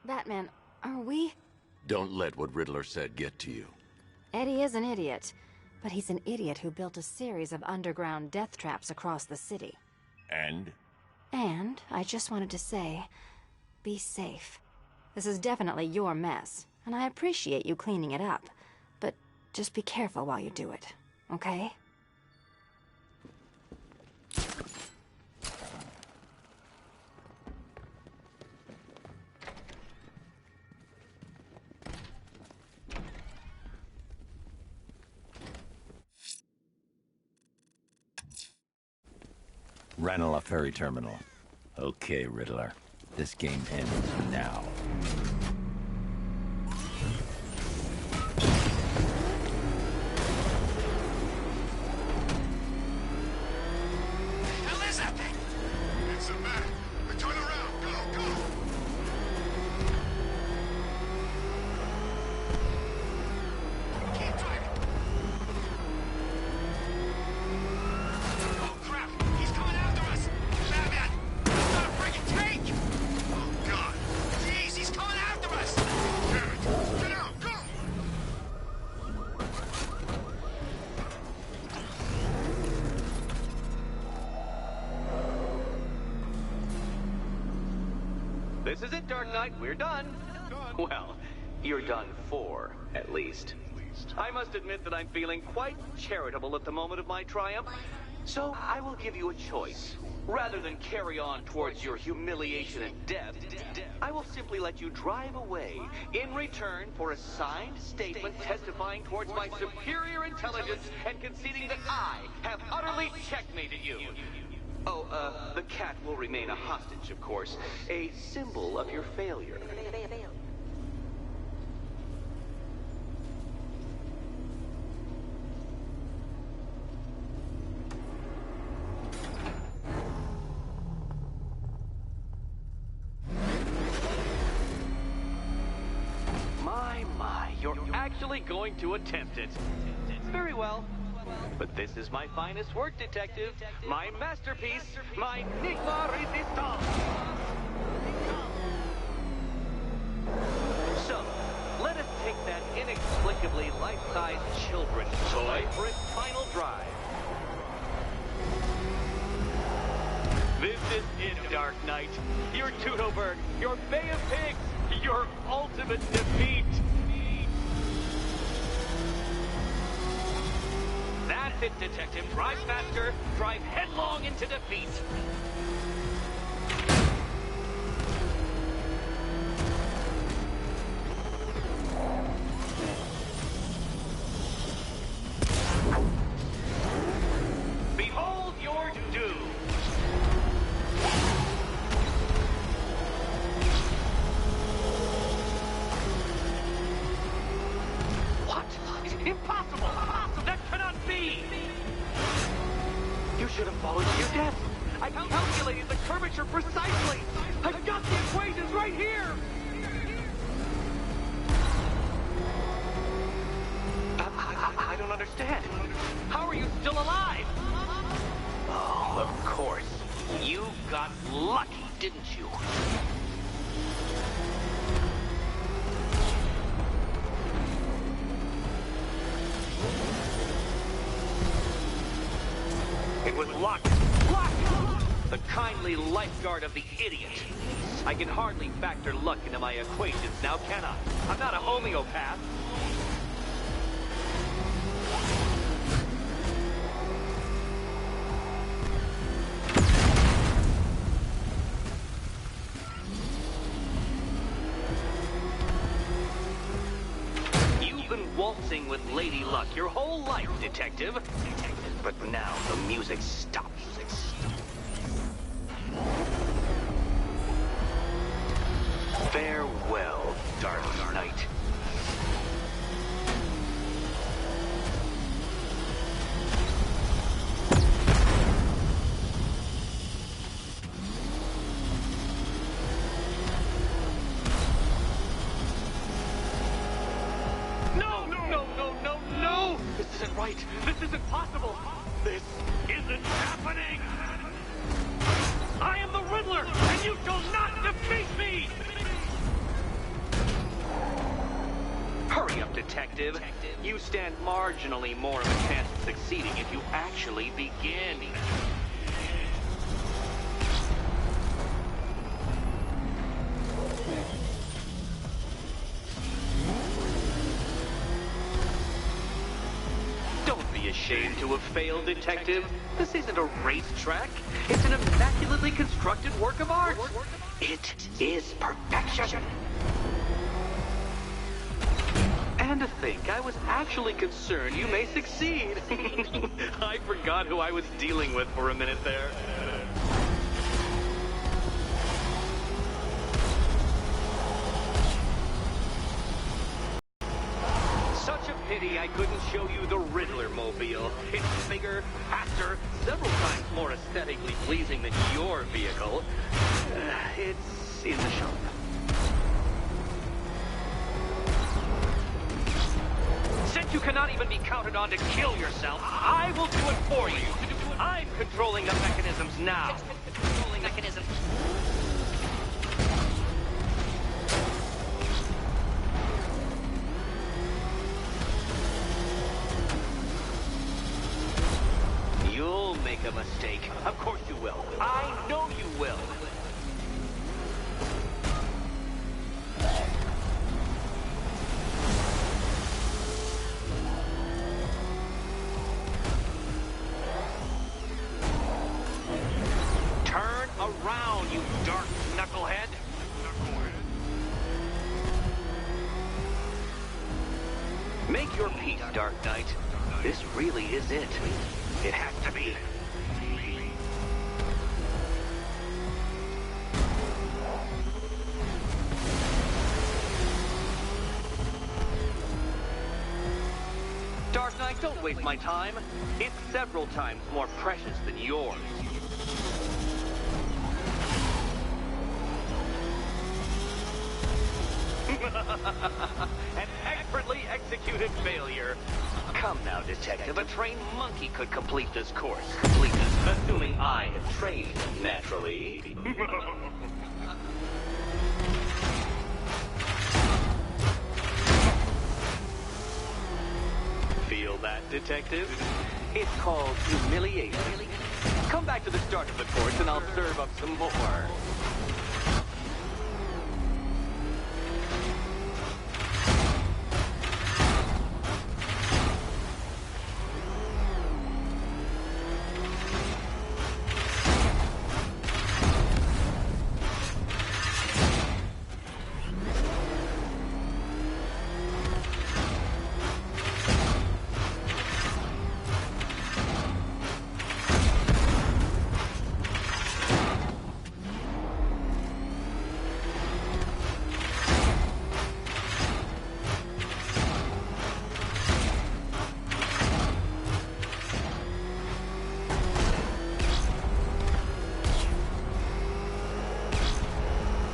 Speaker 3: Batman, are we?
Speaker 1: Don't let what Riddler said get to you.
Speaker 3: Eddie is an idiot, but he's an idiot who built a series of underground death traps across the city.
Speaker 1: And?
Speaker 3: And I just wanted to say, be safe. This is definitely your mess, and I appreciate you cleaning it up, but just be careful while you do it, okay?
Speaker 1: Ranelagh Ferry Terminal. Okay, Riddler. This game ends now.
Speaker 4: Hell is that thing? It's a man. Turn around. Go, go. Keep driving. Oh, crap. He's coming after us. Batman, he's got a friggin' tank. Oh, God. Jeez, he's coming after us. Damn it. Get out. Go.
Speaker 2: This is it, Dark Knight. We're done. Well, you're done for, at least. I must admit that I'm feeling quite charitable at the moment of my triumph. So I will give you a choice. Rather than carry on towards your humiliation and death, I will simply let you drive away in return for a signed statement testifying towards my superior intelligence and conceding that I have utterly checkmated you. Oh, the cat will remain a hostage, of course. A symbol of your failure. My, you're actually going to attempt it. Very well. But this is my finest work, Detective. My masterpiece, my Enigma Resistance. So, let us take that inexplicably life-sized children's toy for its final drive. This is it, Dark Knight. Your Tudoberg, your Bay of Pigs, your ultimate defeat. That's it, Detective. Drive faster, drive headlong into defeat. Behold your doom. What? Impossible! That cannot be! You should have followed to your death. I calculated the curvature precisely. I've got the equations right here. I don't understand. How are you still alive? Oh, of course. You got lucky, didn't you? It was Luck! Luck! The kindly lifeguard of the idiot. I can hardly factor luck into my equations now, can I? I'm not a homeopath. You've been waltzing with Lady Luck your whole life, Detective. But now the music stops. Farewell, Dark Knight. No! This isn't right. This isn't possible. This isn't happening. I am the Riddler, and you shall not defeat me! Hurry up, Detective. You stand marginally more of a chance of succeeding if you actually begin. Don't be ashamed to have failed, Detective. This isn't a racetrack. It's an immaculately constructed work of art. It is perfection. And to think, I was actually concerned you may succeed. I forgot who I was dealing with for a minute there. Such a pity I couldn't show you the Riddler mobile. It's bigger, faster, several times more aesthetically pleasing than your vehicle. It's in the shop. Since you cannot even be counted on to kill yourself, I will do it for you. I'm controlling the mechanisms now.
Speaker 5: Controlling mechanism.
Speaker 2: You'll make a mistake. Of course you will. I know you will. Turn around, you dark knucklehead. Make your peace, Dark Knight. This really is it. It has to be. Dark Knight, don't waste my time. It's several times more precious than yours. An expertly executed failure. Come now, Detective. A trained monkey could complete this course. Assuming I had trained him naturally. Feel that, Detective? It's called humiliation. Come back to the start of the course and I'll serve up some more.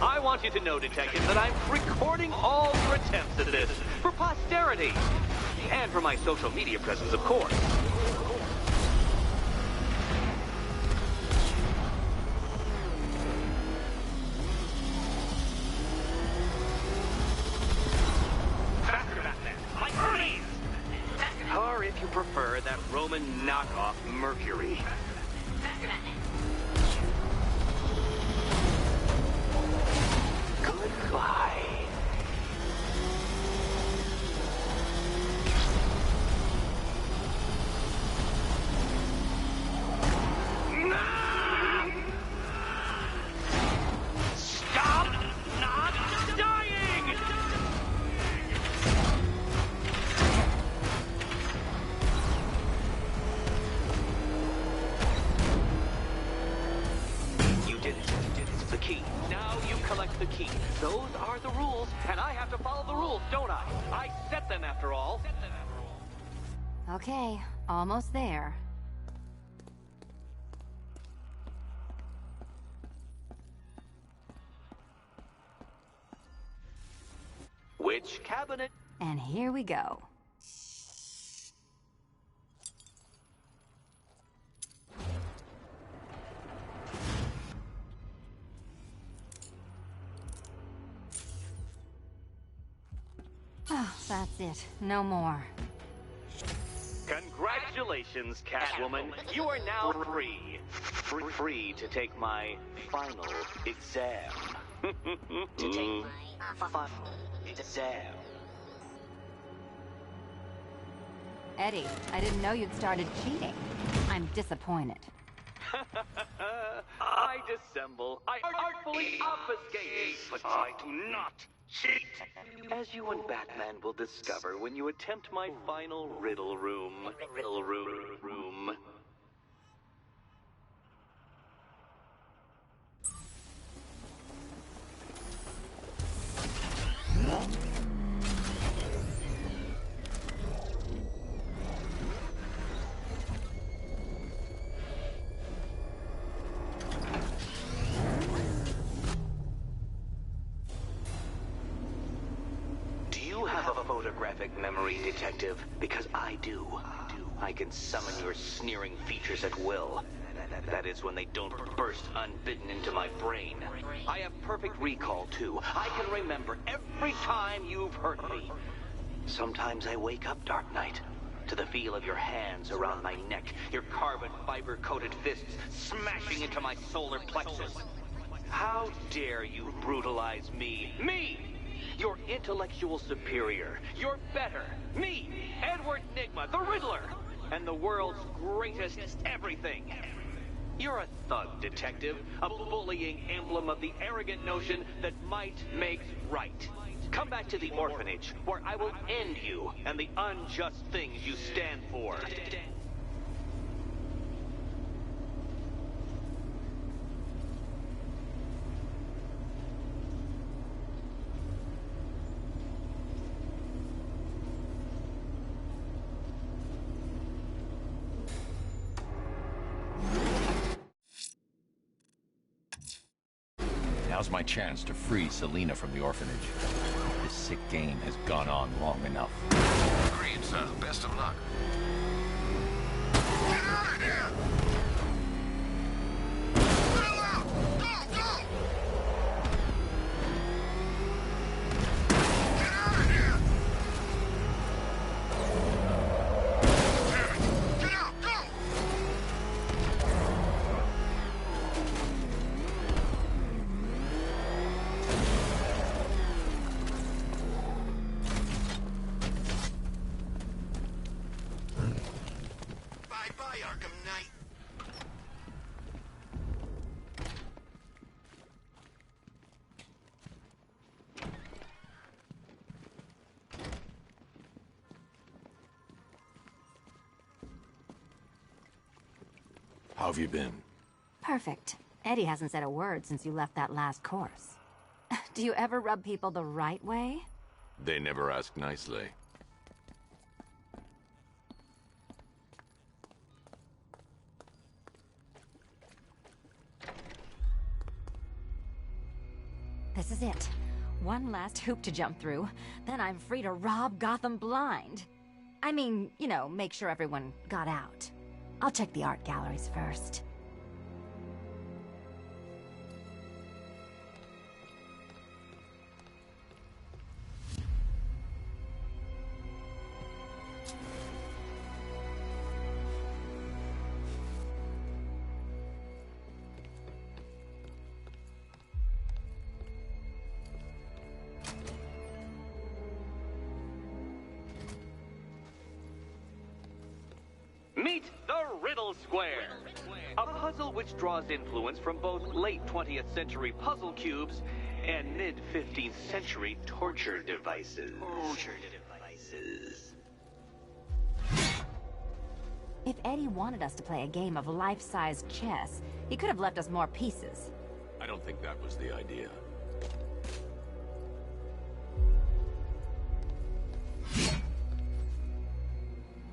Speaker 2: I want you to know, Detective, that I'm recording all your attempts at this for posterity. And for my social media presence, of course. Faster, Batman! My Hermes! Or if you prefer, that Roman knockoff Mercury. Now you collect the key. Those are the rules, and I have to follow the rules, don't I? I set them after all.
Speaker 3: Okay, almost there.
Speaker 2: Which cabinet?
Speaker 3: And here we go. Oh, that's it. No more.
Speaker 2: Congratulations, Catwoman. You are now free. Free to take my final exam.
Speaker 5: To take my final
Speaker 2: exam.
Speaker 3: Eddie, I didn't know you'd started cheating. I'm disappointed.
Speaker 2: I dissemble. I artfully obfuscate. But I do not cheat. As you and Batman will discover when you attempt my final riddle room. Riddle room. Do you have a photographic memory, Detective? Because I do. I can summon your sneering features at will. That is when they don't burst unbidden into my brain. I have perfect recall, too. I can remember every time you've hurt me. Sometimes I wake up, Dark Knight, to the feel of your hands around my neck, your carbon fiber-coated fists smashing into my solar plexus. How dare you brutalize me? Me! Your intellectual superior. You're better. Me, Edward Nygma, the Riddler, and the world's greatest everything. You're a thug, Detective, a bullying emblem of the arrogant notion that might makes right. Come back to the orphanage, where I will end you and the unjust things you stand for.
Speaker 1: Now's my chance to free Selina from the orphanage. This sick game has gone on long enough.
Speaker 6: Agreed, sir. Best of luck.
Speaker 4: Get out of here! Fill out! Go, go! Get out of here! Damn it! Get out! Go! Bye-bye, Arkham Knight.
Speaker 1: How have you been?
Speaker 3: Perfect. Eddie hasn't said a word since you left that last course. Do you ever rub people the right way?
Speaker 1: They never ask nicely.
Speaker 3: This is it. One last hoop to jump through, then I'm free to rob Gotham blind. I mean, you know, make sure everyone got out. I'll check the art galleries first.
Speaker 2: Meet the Riddle Square, a puzzle which draws influence from both late 20th century puzzle cubes and mid 15th century torture devices.
Speaker 3: If Eddie wanted us to play a game of life-size chess, he could have left us more pieces.
Speaker 1: I don't think that was the idea.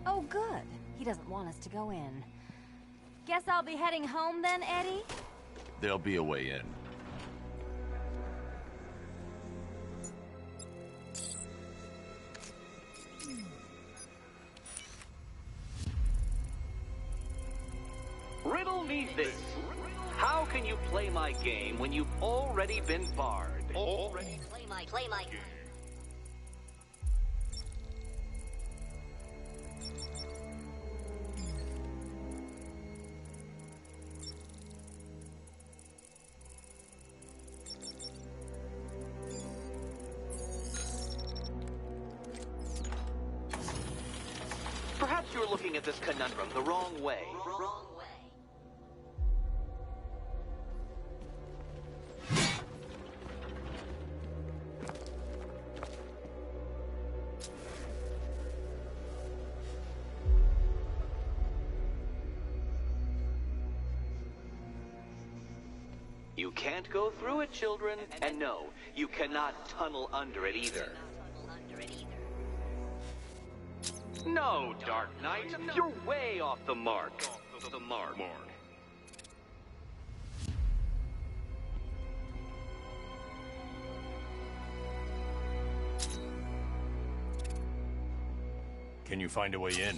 Speaker 3: Oh, good. He doesn't want us to go in. Guess I'll be heading home then, Eddie?
Speaker 1: There'll be a way in.
Speaker 2: Riddle me this. How can you play my game when you've already been barred? Already?
Speaker 5: Play my.
Speaker 2: Perhaps you're looking at this conundrum the wrong way.
Speaker 5: Wrong way.
Speaker 2: You can't go through it, children. And no, you cannot tunnel under it either.
Speaker 5: Under it either.
Speaker 2: No, Dark Knight, you're way off the mark. The mark.
Speaker 1: Can you find a way in?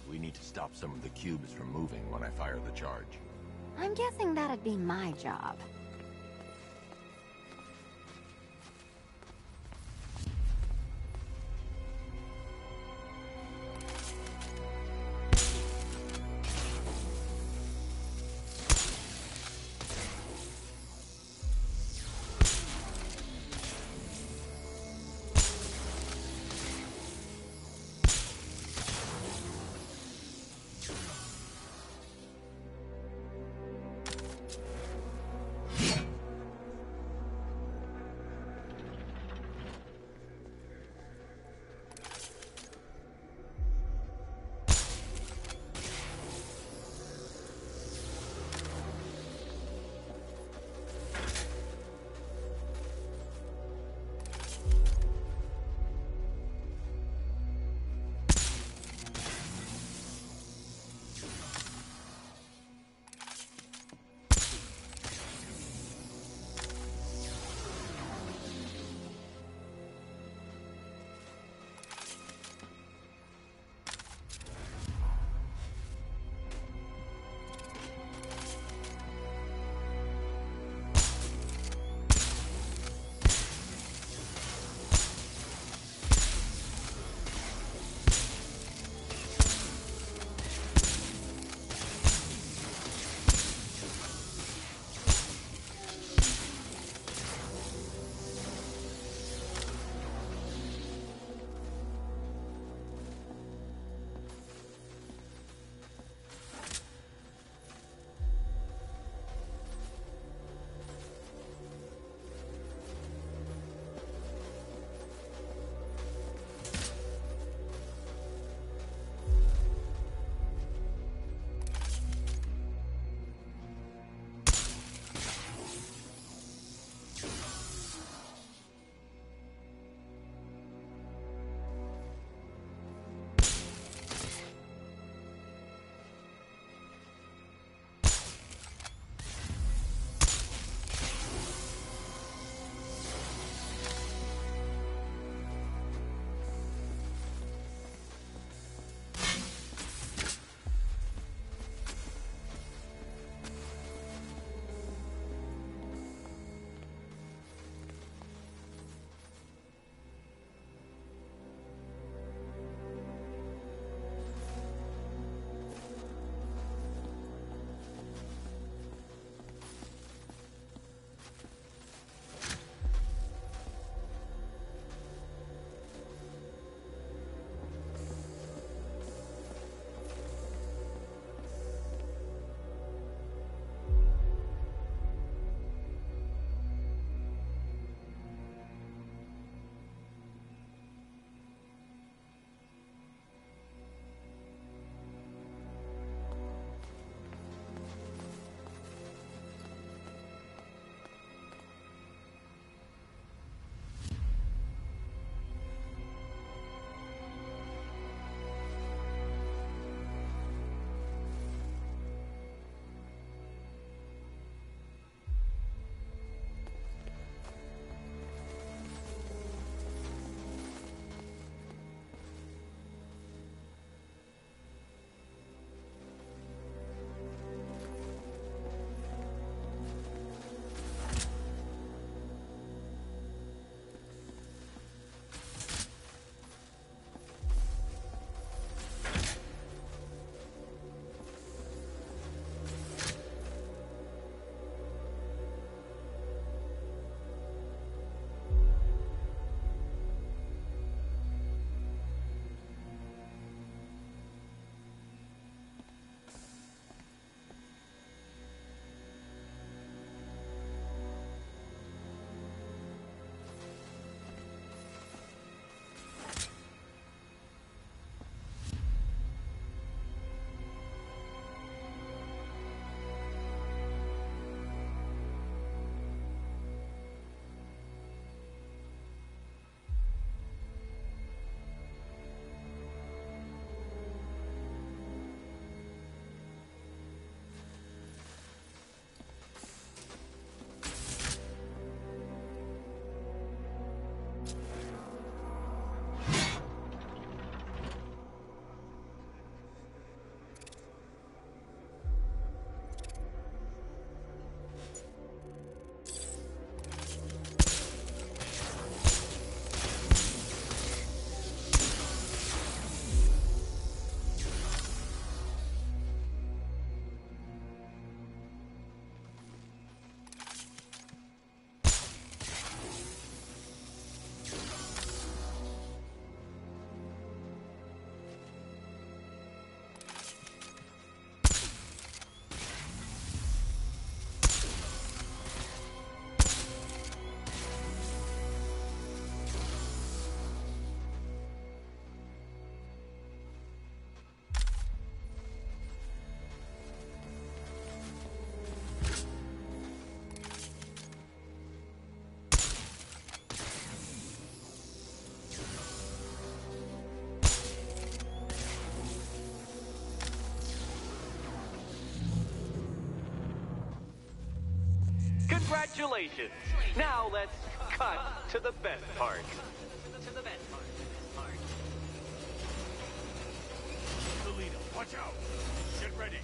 Speaker 1: We need to stop some of the cubes from moving when I fire the charge.
Speaker 3: I'm guessing that'd be my job.
Speaker 2: Congratulations! Now let's cut to the best part.
Speaker 4: Selena, watch out! Get ready!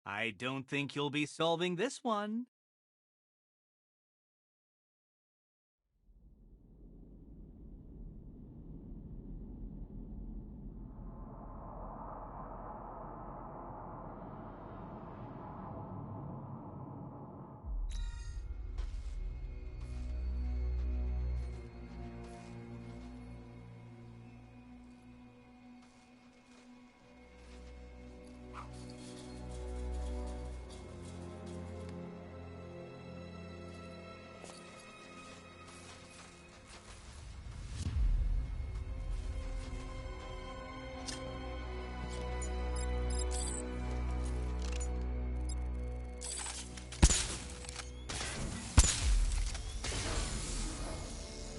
Speaker 7: I don't think you'll be solving this one.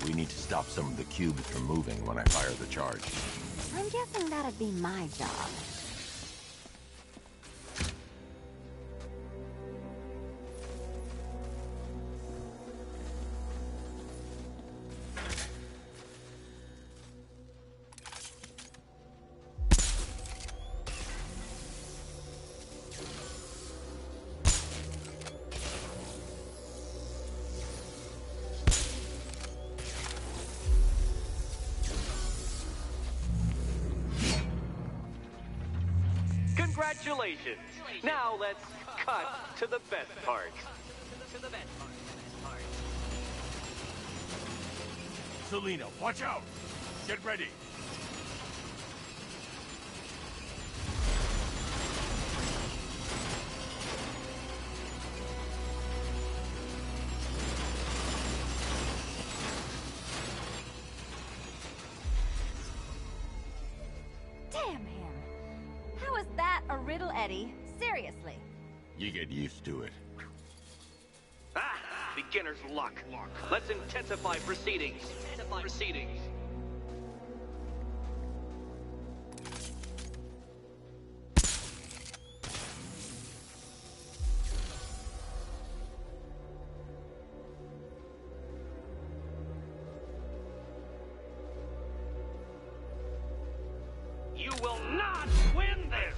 Speaker 1: We need to stop some of the cubes from moving when I fire the charge.
Speaker 3: I'm guessing that'd be my job.
Speaker 2: Congratulations! Now let's cut to the best part.
Speaker 4: Selena, watch out! Get ready!
Speaker 3: Damn him! How is that a riddle, Eddie? Seriously.
Speaker 1: You get used to it.
Speaker 2: Ah! Beginner's luck. Let's intensify proceedings. You will not win this!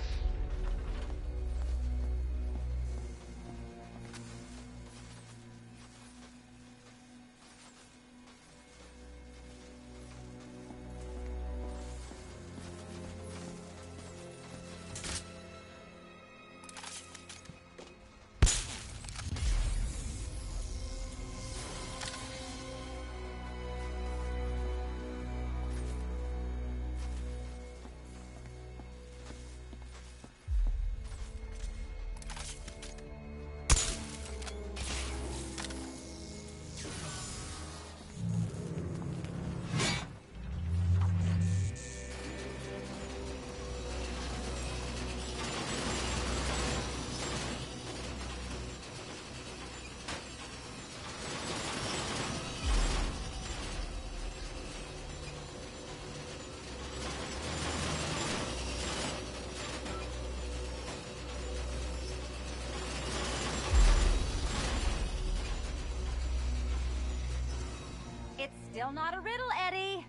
Speaker 3: It's still not a riddle, Eddie.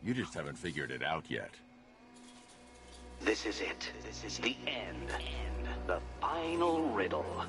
Speaker 1: You just haven't figured it out yet.
Speaker 2: This is it. This is the end. The final riddle.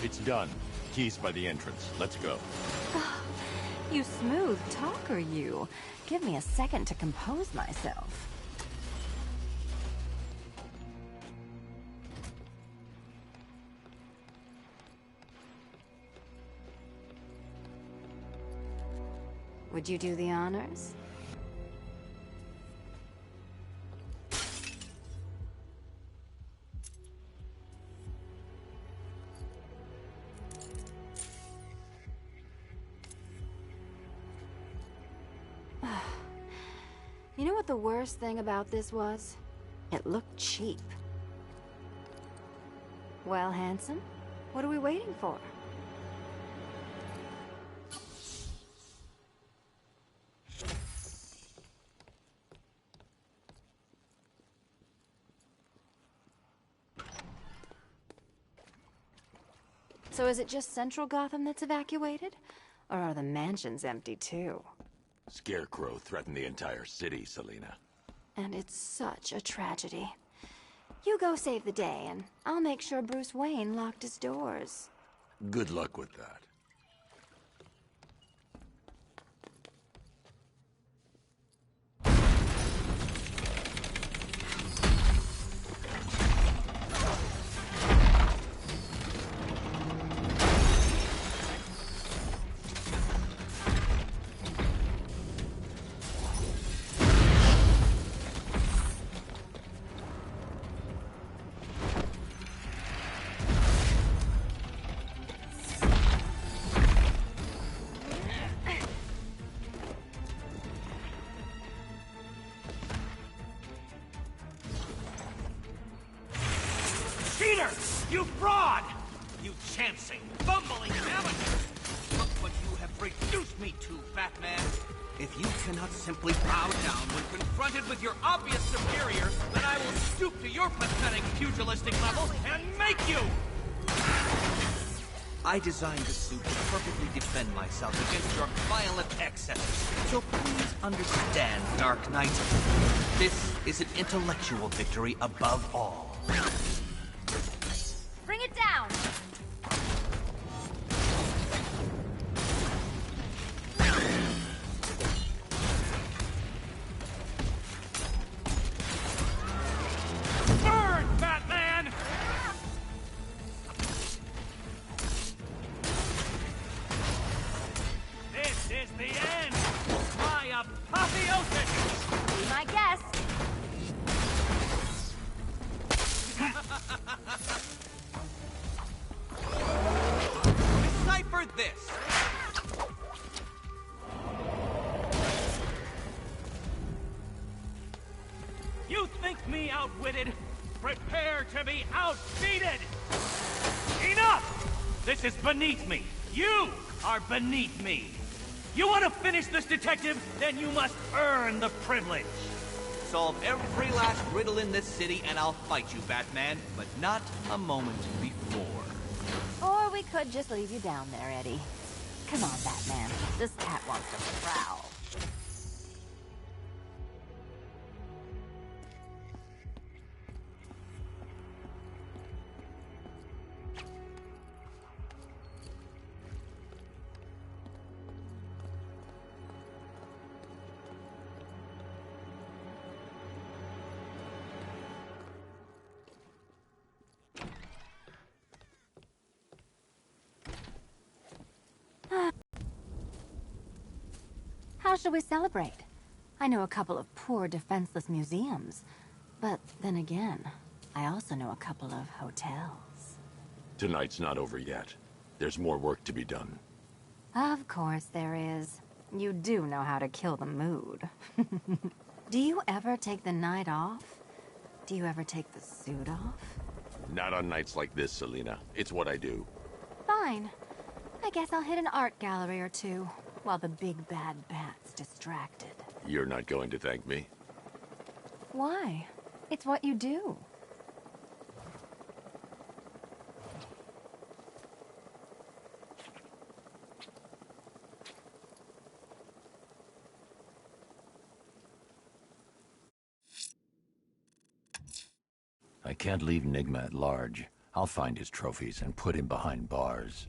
Speaker 1: It's done. Keys by the entrance. Let's go.
Speaker 3: You smooth talker, you. Give me a second to compose myself. Would you do the honors? You know what the worst thing about this was? It looked cheap. Well, handsome, what are we waiting for? So is it just Central Gotham that's evacuated? Or are the mansions empty too?
Speaker 1: Scarecrow threatened the entire city, Selina.
Speaker 3: And it's such a tragedy. You go save the day, and I'll make sure Bruce Wayne locked his doors.
Speaker 1: Good luck with that.
Speaker 4: Cheater! You fraud! You chancing, bumbling amateur! Look what you have reduced me to, Batman! If you cannot simply bow down when confronted with your obvious superior, then I will stoop to your pathetic pugilistic level and make you! I designed the suit to perfectly defend myself against your violent excesses. So please understand, Dark Knight. This is an intellectual victory above all.
Speaker 3: Bring it down!
Speaker 4: Burn, Batman! This is the end! My apotheosis!
Speaker 3: Be my guest.
Speaker 4: Decipher this! You think me outwitted? Prepare to be outbeaten! Enough! This is beneath me. You are beneath me. You want to finish this, detective? Then you must earn the privilege. Solve every last riddle in this city and I'll fight you, Batman, but not a moment before.
Speaker 3: Or we could just leave you down there, Eddie. Come on, Batman. This cat wants to prowl. How should we celebrate? I know a couple of poor, defenseless museums. But then again, I also know a couple of hotels.
Speaker 1: Tonight's not over yet. There's more work to be done.
Speaker 3: Of course there is. You do know how to kill the mood. Do you ever take the night off? Do you ever take the suit off?
Speaker 1: Not on nights like this, Selina. It's what I do.
Speaker 3: Fine. I guess I'll hit an art gallery or two, while the big bad bat's distracted.
Speaker 1: You're not going to thank me?
Speaker 3: Why? It's what you do.
Speaker 1: I can't leave Nigma at large. I'll find his trophies and put him behind bars.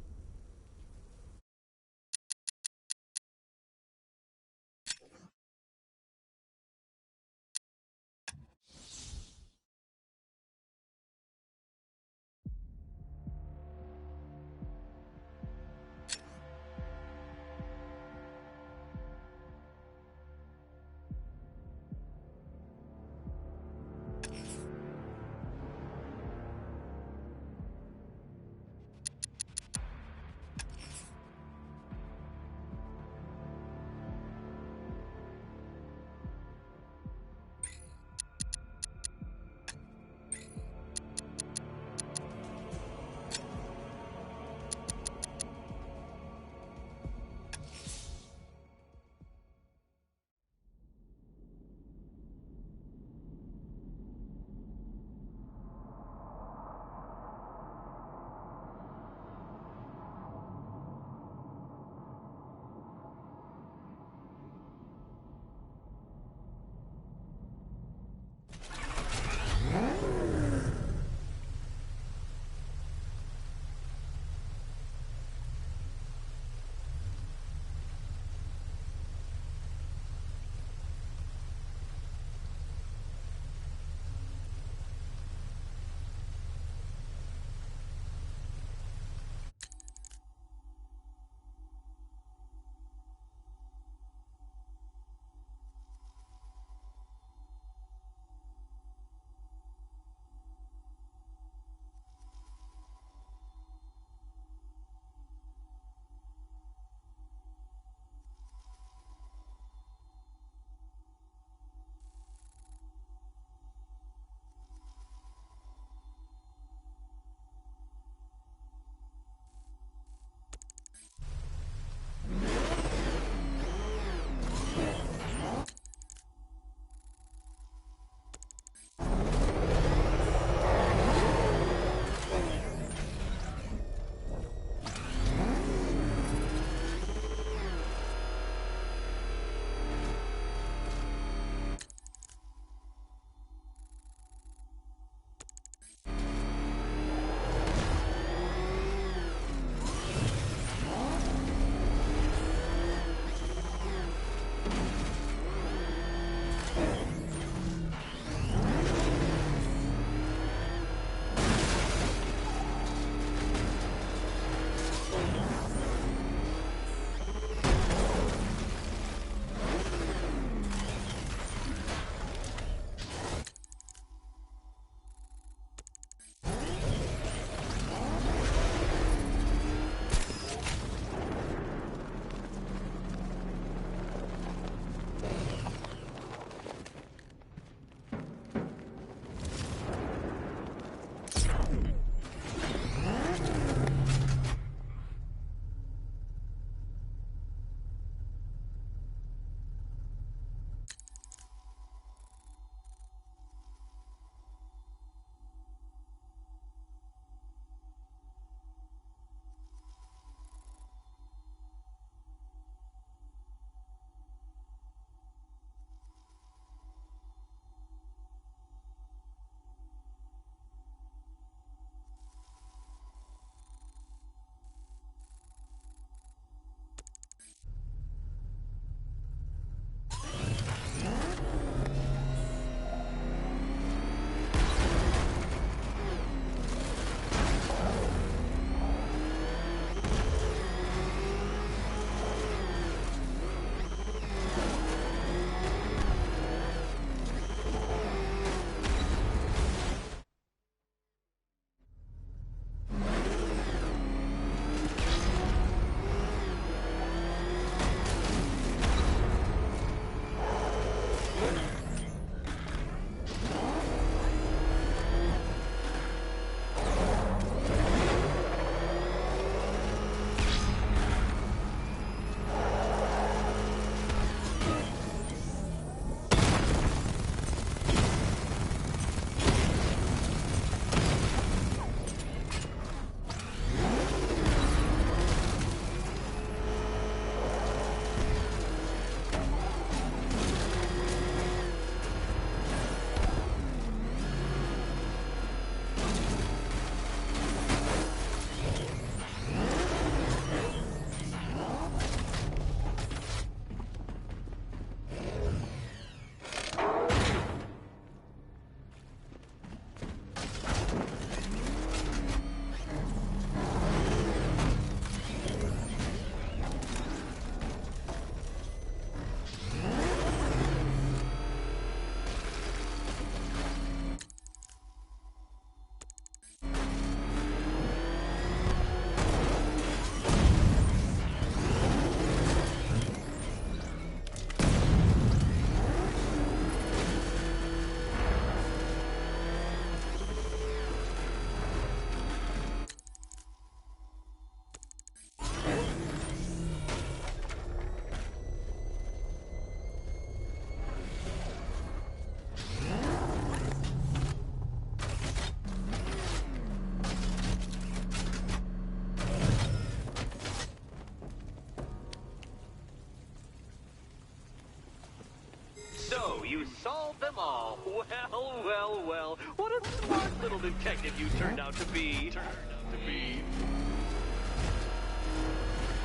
Speaker 2: You solved them all. Well, well, well. What a smart little detective you turned out to be.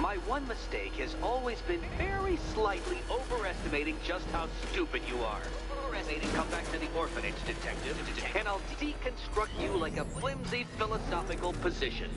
Speaker 2: My one mistake has always been very slightly overestimating just how stupid you are. Come back to the orphanage, detective, and I'll deconstruct you like a flimsy philosophical position.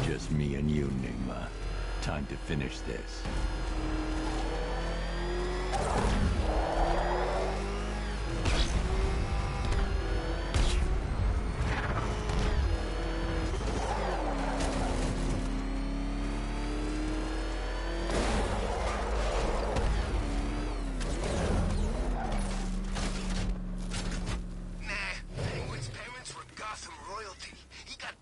Speaker 1: Just me and you, Nigma. Time to finish this.
Speaker 8: Penguin's parents were Gotham royalty. He got...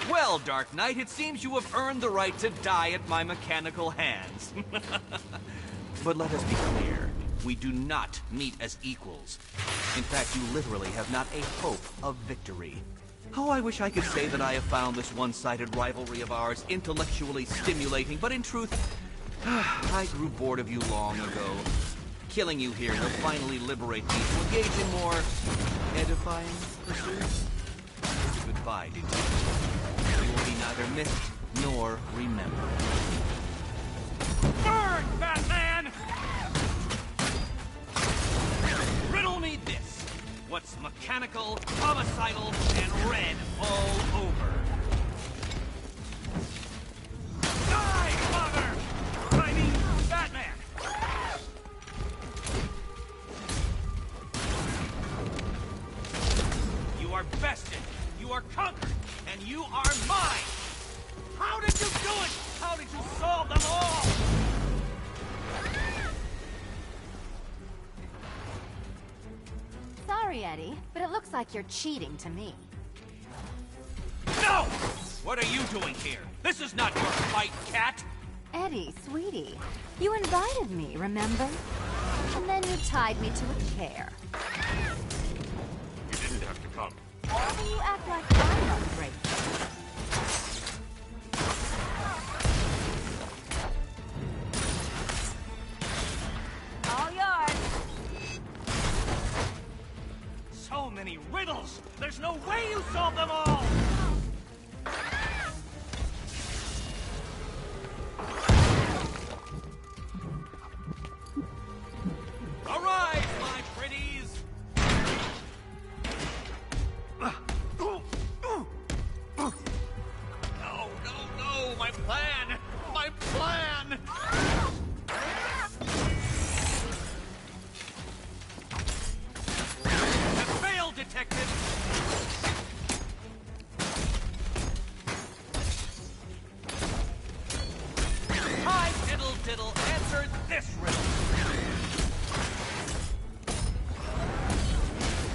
Speaker 7: Well, Dark Knight, it seems you have earned the right to die at my mechanical hands. But let us be clear. We do not meet as equals. In fact, you literally have not a hope of victory. How I wish I could say that I have found this one-sided rivalry of ours intellectually stimulating, but in truth, I grew bored of you long ago. Killing you here will finally liberate me to engage in more edifying pursuits. Goodbye, detective. You will be neither missed nor remembered. Burn, Batman! Riddle me this. What's mechanical, homicidal, and red all over? Die, Father! I mean, Batman! You are bested, you are conquered, and you are mine! How did you do it? How did you solve them all?
Speaker 3: Sorry, Eddie, but it looks like you're cheating to me.
Speaker 7: No! What are you doing here? This is not your fight, cat!
Speaker 3: Eddie, sweetie, you invited me, remember? And then you tied me to a chair.
Speaker 9: You didn't have to come.
Speaker 3: Why do you act like I'm ungrateful? All yours.
Speaker 4: So many riddles! There's no way you solve them all! Arise, my pretties! No, no, no! My plan! My plan! Have failed, detective! Hi, Diddle Diddle, answer this riddle!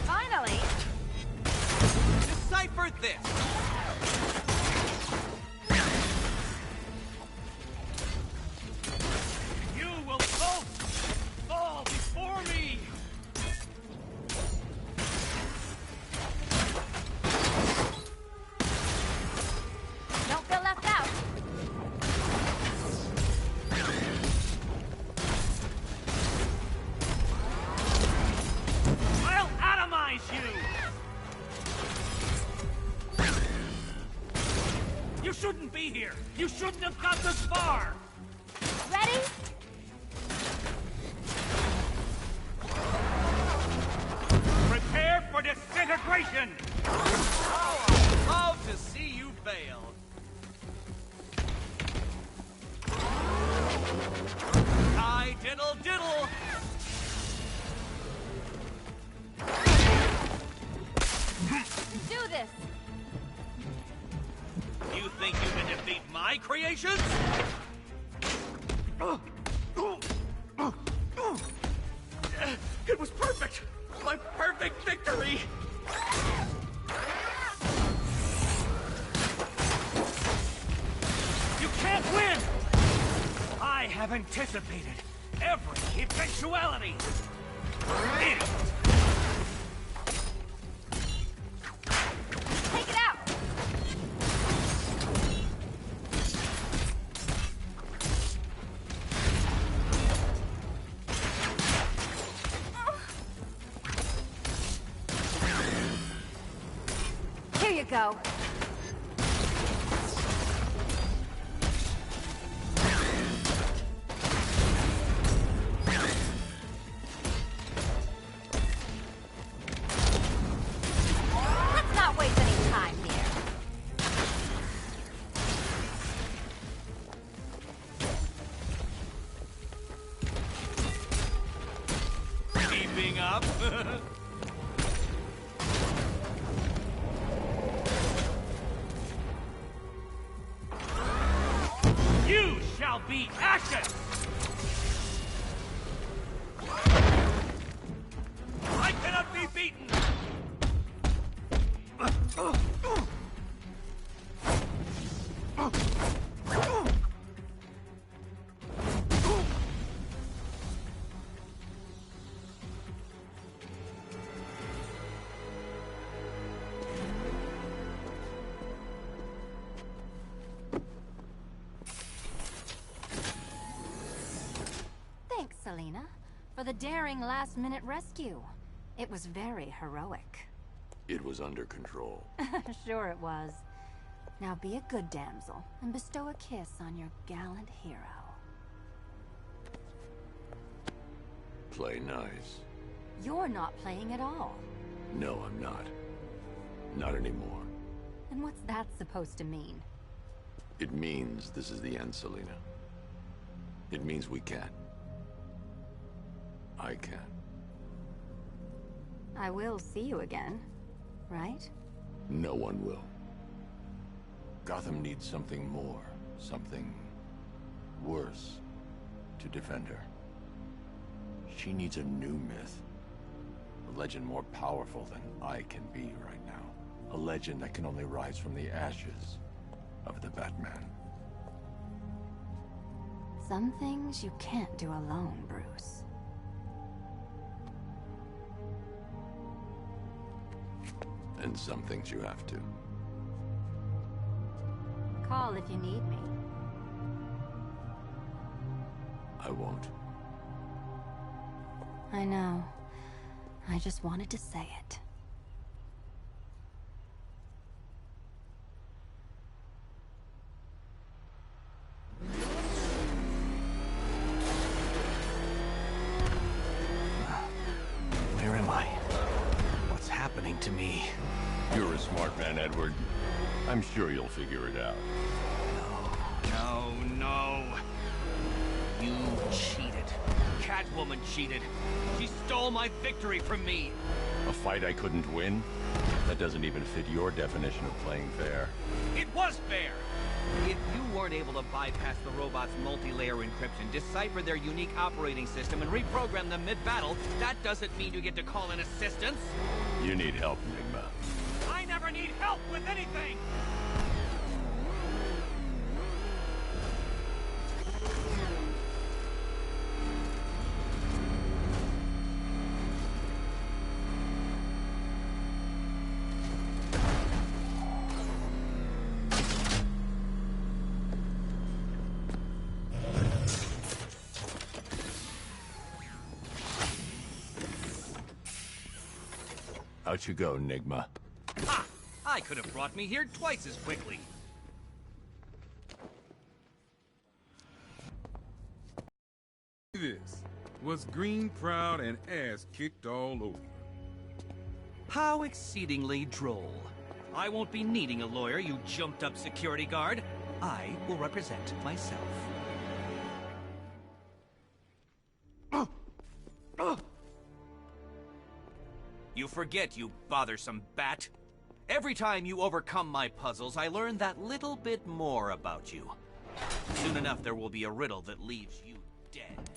Speaker 3: Finally!
Speaker 4: Decipher this! You will both fall before me!
Speaker 3: Don't feel left out.
Speaker 4: I'll atomize you! You shouldn't be here! You shouldn't have got this far!
Speaker 3: Ready?
Speaker 4: Prepare for disintegration! Oh, I'd love to see you fail. Hi, Diddle Diddle!
Speaker 3: Do this.
Speaker 4: You think you can defeat my creations? It was perfect! My perfect victory! You can't win! I have anticipated every eventuality! Idiot!
Speaker 3: Take it out. Here you go. Let's not waste any time here.
Speaker 4: Keeping up? You shall be ashes! I cannot be beaten!
Speaker 3: Thanks, Selena, for the daring last-minute rescue. It was very heroic.
Speaker 1: It was under control.
Speaker 3: Sure it was. Now be a good damsel and bestow a kiss on your gallant hero.
Speaker 1: Play nice.
Speaker 3: You're not playing at all.
Speaker 1: No, I'm not. Not anymore.
Speaker 3: And what's that supposed to mean?
Speaker 1: It means this is the end, Selena. It means we can't. I can't.
Speaker 3: I will see you again, right?
Speaker 1: No one will. Gotham needs something more, something worse to defend her. She needs a new myth. A legend more powerful than I can be right now. A legend that can only rise from the ashes of the Batman.
Speaker 3: Some things you can't do alone, Bruce.
Speaker 1: And some things you have to.
Speaker 3: Call if you need me.
Speaker 1: I won't.
Speaker 3: I know. I just wanted to say it.
Speaker 7: Where am I? What's happening to me?
Speaker 1: You're a smart man, Edward. I'm sure you'll figure it out.
Speaker 7: No, no. You cheated. Catwoman cheated. She stole my victory from me.
Speaker 1: A fight I couldn't win? That doesn't even fit your definition of playing fair.
Speaker 7: It was fair! If you weren't able to bypass the robot's multi-layer encryption, decipher their unique operating system, and reprogram them mid-battle, that doesn't mean you get to call in assistance.
Speaker 1: You need help, Enigma.
Speaker 7: I never need help with anything!
Speaker 1: Out you go, Enigma.
Speaker 7: Ha! I could have brought me here twice as quickly.
Speaker 9: This was green, proud, and ass kicked all over.
Speaker 7: How exceedingly droll. I won't be needing a lawyer, you jumped-up security guard. I will represent myself. You forget, you bothersome bat. Every time you overcome my puzzles, I learn that little bit more about you. Soon enough, there will be a riddle that leaves you dead.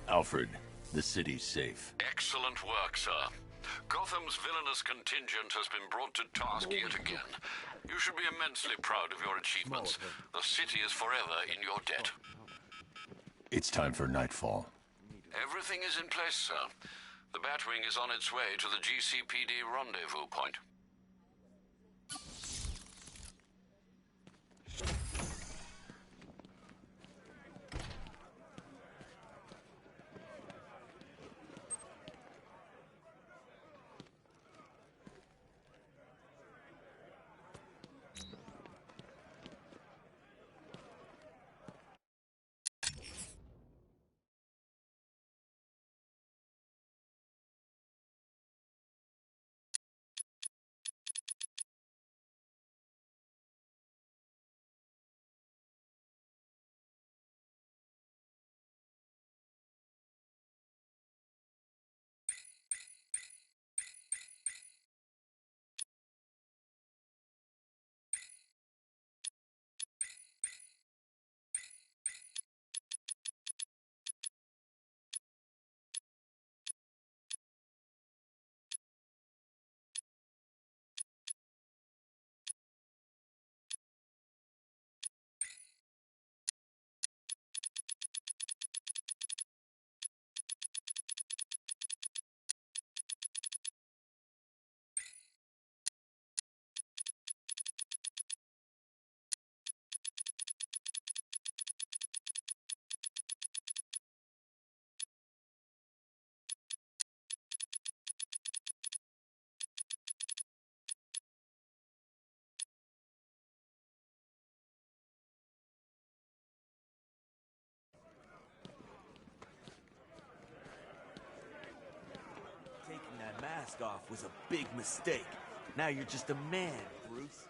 Speaker 1: Alfred, the city's safe.
Speaker 6: Excellent work, sir. Gotham's villainous contingent has been brought to task yet again. You should be immensely proud of your achievements. The city is forever in your debt.
Speaker 1: It's time for nightfall.
Speaker 6: Everything is in place, sir. The Batwing is on its way to the GCPD rendezvous point.
Speaker 10: Taking that mask off was a big mistake. Now you're just a man, Bruce.